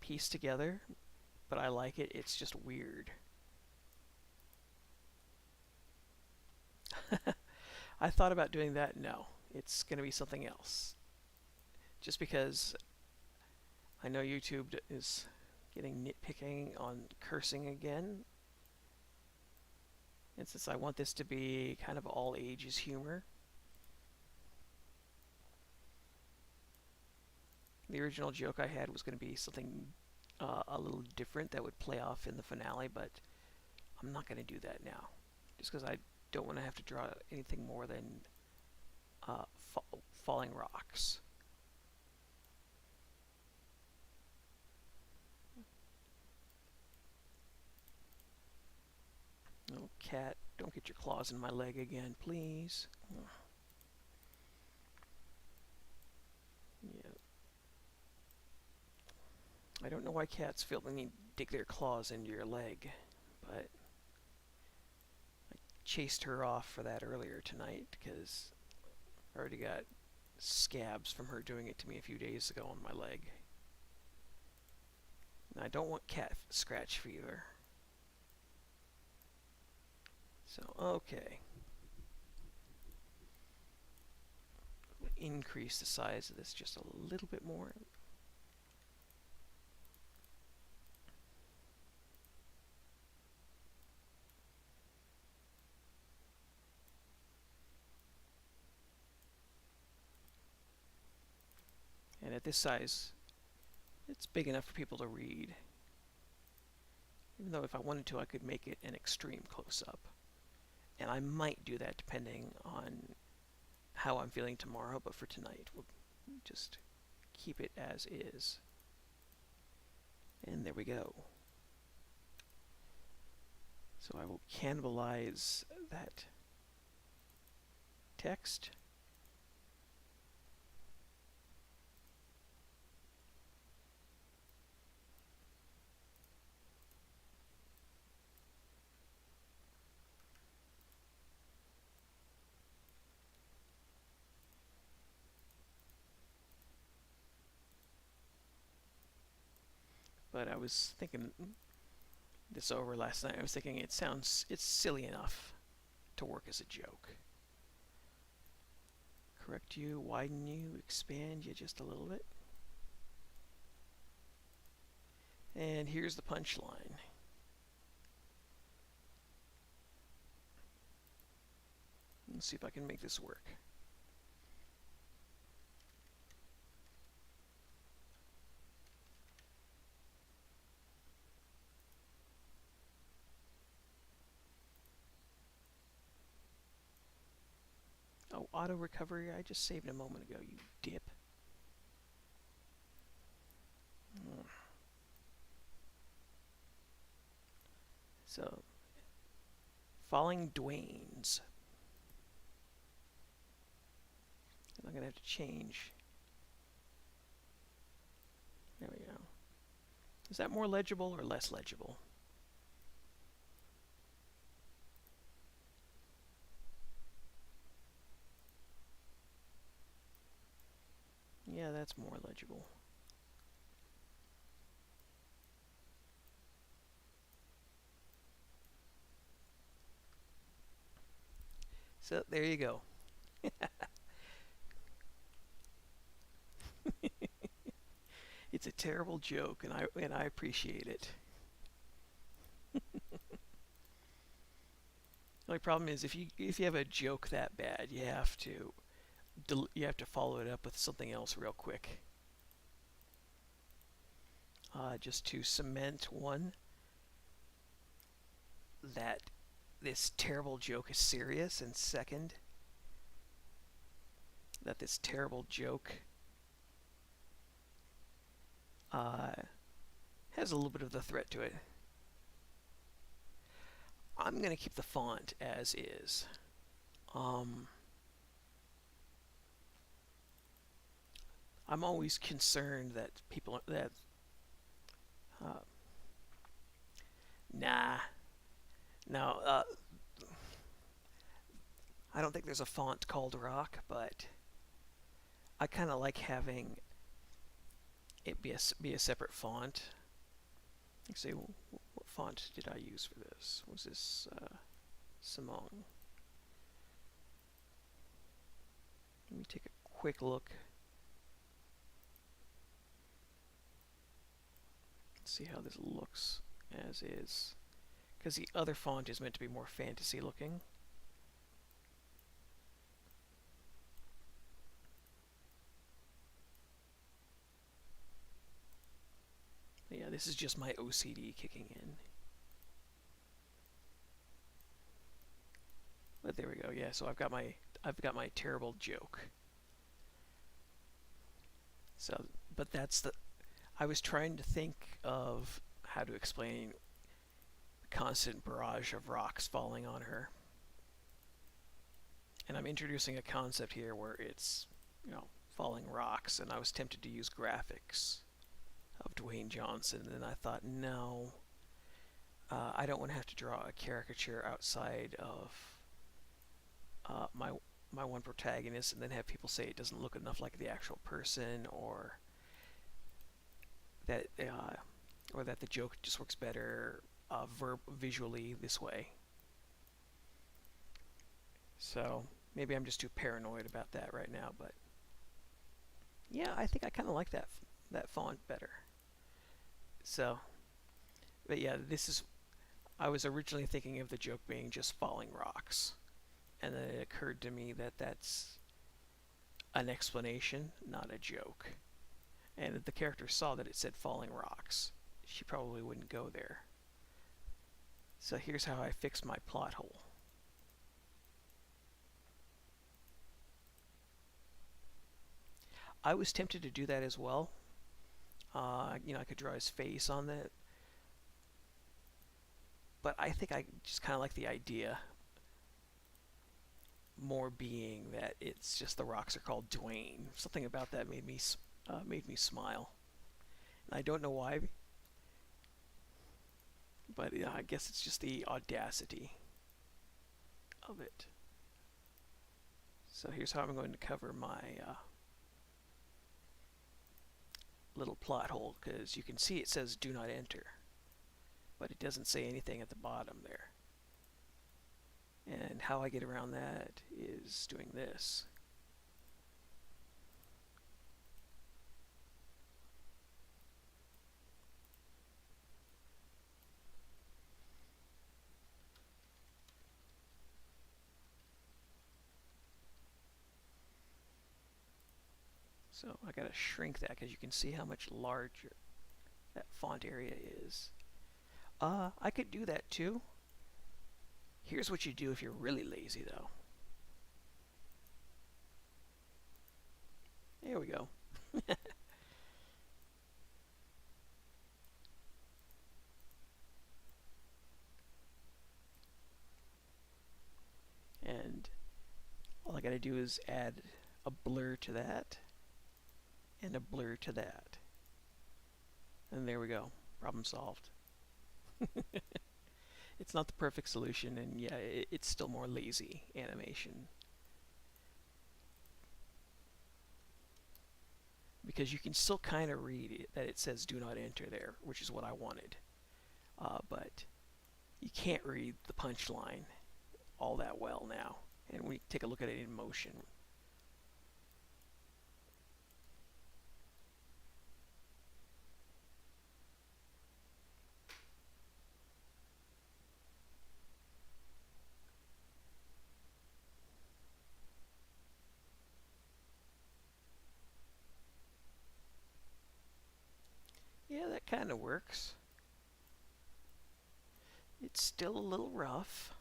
A: piece together, but I like it. It's just weird. I thought about doing that. No, it's going to be something else. Just because I know YouTube is getting nitpicking on cursing again. And since I want this to be kind of all ages humor, the original joke I had was going to be something a little different that would play off in the finale, but I'm not going to do that now. Just because I don't want to have to draw anything more than falling rocks. Oh, cat, don't get your claws in my leg again, please. Yeah. I don't know why cats feel the need to dig their claws into your leg, but I chased her off for that earlier tonight because I already got scabs from her doing it to me a few days ago on my leg. And I don't want cat scratch fever. So, okay. Increase the size of this just a little bit more. And at this size, it's big enough for people to read. Even though if I wanted to, I could make it an extreme close-up. And I might do that depending on how I'm feeling tomorrow, but for tonight, we'll just keep it as is. And there we go. So I will cannibalize that text. But I was thinking this over last night. I was thinking it's silly enough to work as a joke. Correct you, widen you, expand you just a little bit. And here's the punchline. Let's see if I can make this work. Oh, auto recovery, I just saved a moment ago, you dip. So, falling Dwayne's. I'm going to have to change. There we go. Is that more legible or less legible? Yeah, that's more legible. So there you go. It's a terrible joke, and I appreciate it. The only problem is if you have a joke that bad, you have to follow it up with something else real quick. Just to cement one, that this terrible joke is serious, and second, that this terrible joke has a little bit of the threat to it. I'm going to keep the font as is. I'm always concerned that people that nah. No, I don't think there's a font called Rock, but I kind of like having it be a separate font. Let's see, what font did I use for this? Was this Simone? Let me take a quick look. Let's see how this looks as is. Because the other font is meant to be more fantasy looking. But yeah, this is just my OCD kicking in. But there we go. Yeah, so I've got my terrible joke. So, but that's the. I was trying to think of how to explain the constant barrage of rocks falling on her. And I'm introducing a concept here where it's, falling rocks, and I was tempted to use graphics of Dwayne Johnson, and I thought, no, I don't want to have to draw a caricature outside of my one protagonist, and then have people say it doesn't look enough like the actual person, or that the joke just works better visually this way. So maybe I'm just too paranoid about that right now, but yeah, I think I kind of like that font better. So, but yeah, I was originally thinking of the joke being just falling rocks, and then it occurred to me that that's an explanation, not a joke. And if the character saw that it said falling rocks, she probably wouldn't go there. So here's how I fix my plot hole. I was tempted to do that as well. I could draw his face on that, but I think I just kind of like the idea more, being that it's just the rocks are called Dwayne. Something about that made me smile, and I don't know why, but I guess it's just the audacity of it. So here's how I'm going to cover my little plot hole, because you can see it says "Do not enter," but it doesn't say anything at the bottom there. And how I get around that is doing this. So I gotta shrink that because you can see how much larger that font area is. I could do that too. Here's what you do if you're really lazy though. There we go. And all I gotta do is add a blur to that and a blur to that. And there we go. Problem solved. It's not the perfect solution, and yeah, it's still more lazy animation. Because you can still kind of read it, that it says "Do not enter" there, which is what I wanted. But you can't read the punchline all that well now. And we take a look at it in motion. Yeah, that kind of works. It's still a little rough.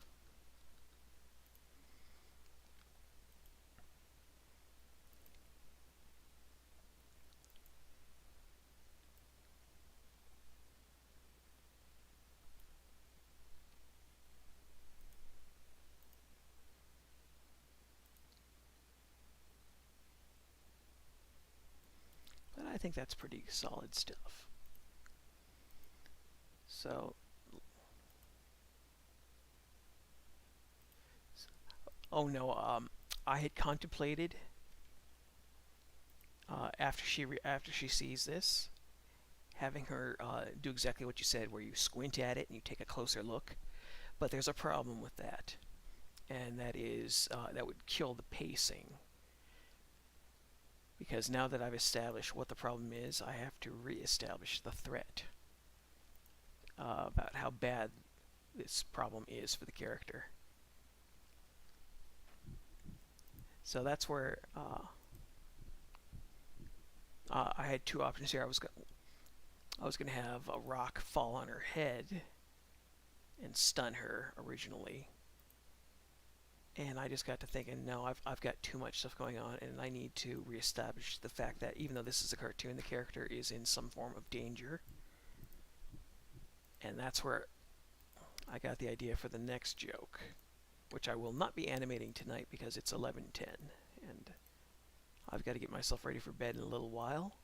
A: But I think that's pretty solid stuff. So, oh no, I had contemplated after she sees this, having her do exactly what you said, where you squint at it and you take a closer look. But there's a problem with that, and that is that would kill the pacing. Because now that I've established what the problem is, I have to re-establish the threat about how bad this problem is for the character. So that's where I had two options here. I was going to have a rock fall on her head and stun her originally. And I just got to thinking, no, I've got too much stuff going on, and I need to reestablish the fact that even though this is a cartoon, the character is in some form of danger. And that's where I got the idea for the next joke, which I will not be animating tonight because it's 11:10, and I've got to get myself ready for bed in a little while.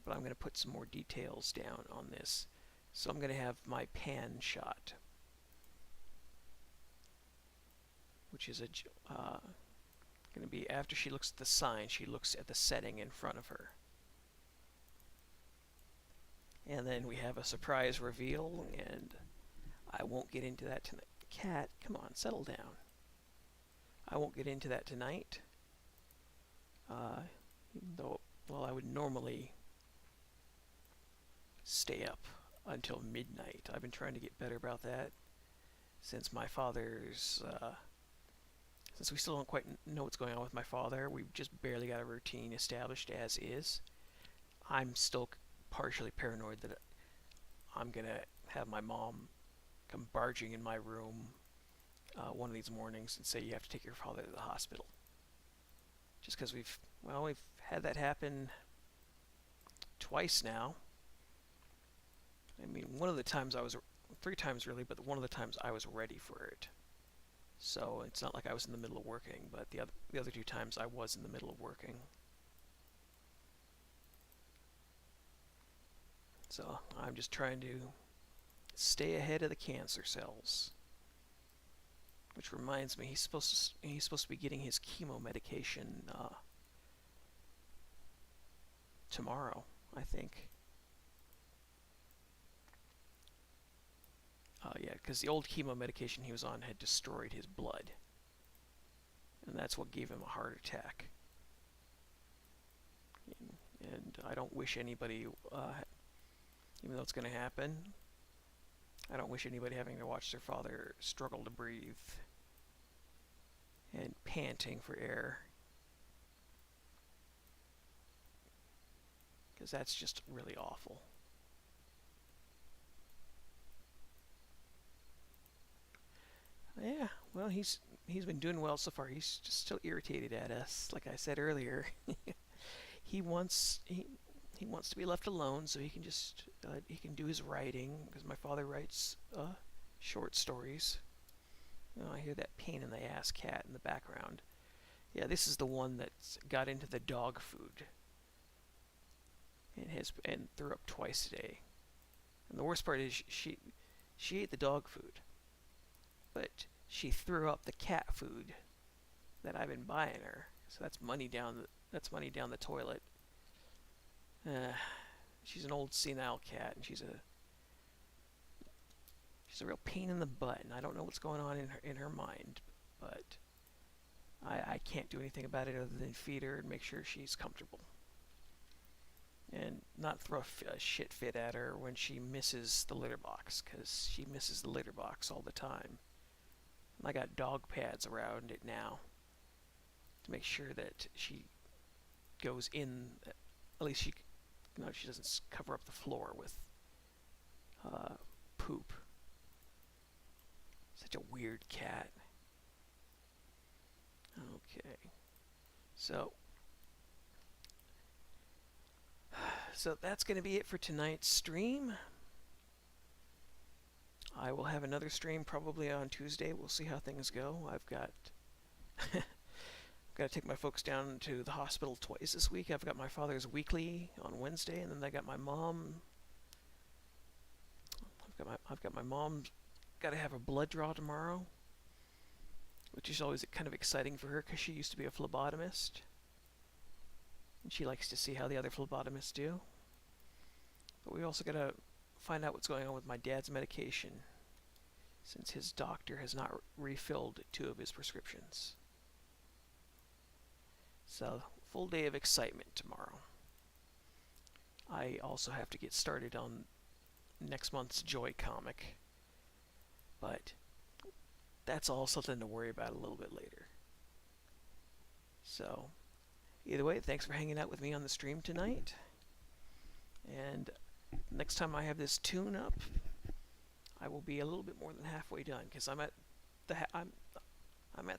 A: But I'm going to put some more details down on this. So I'm going to have my pan shot, which is going to be after she looks at the sign, she looks at the setting in front of her. And then we have a surprise reveal, and I won't get into that tonight. Cat, come on, settle down. I won't get into that tonight. Even though, well, I would normally stay up until midnight. I've been trying to get better about that since my father's since we still don't quite know what's going on with my father. We've just barely got a routine established as is. I'm still partially paranoid that I'm going to have my mom come barging in my room one of these mornings and say, you have to take your father to the hospital. just because we've had that happen twice now. I mean, one of the times I was, 3 times really, but one of the times I was ready for it. So it's not like I was in the middle of working, but the other 2 times I was in the middle of working. So I'm just trying to stay ahead of the cancer cells. Which reminds me, he's supposed to be getting his chemo medication tomorrow, I think. Yeah, because the old chemo medication he was on had destroyed his blood, and that's what gave him a heart attack. And I don't wish anybody, even though it's going to happen, I don't wish anybody having to watch their father struggle to breathe and panting for air, because that's just really awful. Yeah, well, he's been doing well so far. He's just still irritated at us, like I said earlier. he wants he wants to be left alone so he can do his writing, because my father writes short stories. Oh, I hear that pain in the ass cat in the background. Yeah, this is the one that got into the dog food and threw up twice today. And the worst part is she ate the dog food, but she threw up the cat food that I've been buying her. So that's money down the toilet. She's an old senile cat, and she's a real pain in the butt, and I don't know what's going on in her mind, but I can't do anything about it other than feed her and make sure she's comfortable, and not throw a shit fit at her when she misses the litter box, because she misses the litter box all the time. And I got dog pads around it now to make sure that she goes in. At least she doesn't cover up the floor with poop. Such a weird cat. Okay. So that's going to be it for tonight's stream. I will have another stream probably on Tuesday. We'll see how things go. I've got got to take my folks down to the hospital twice this week. I've got my father's weekly on Wednesday, and then I got my mom. I've got my mom. Got to have a blood draw tomorrow, which is always kind of exciting for her because she used to be a phlebotomist, and she likes to see how the other phlebotomists do. But we also got to find out what's going on with my dad's medication, since his doctor has not refilled 2 of his prescriptions. So, full day of excitement tomorrow. I also have to get started on next month's Joy comic, but that's all something to worry about a little bit later. So, either way, thanks for hanging out with me on the stream tonight. And next time I have this tune up, I will be a little bit more than halfway done, because I'm at the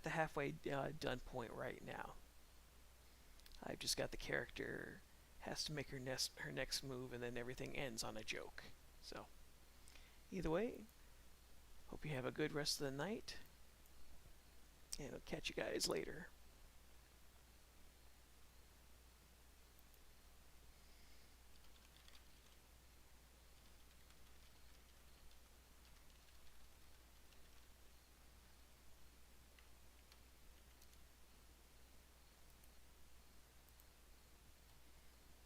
A: halfway done point right now. I've just got the character has to make her next move, and then everything ends on a joke. So, either way, hope you have a good rest of the night, and I'll catch you guys later.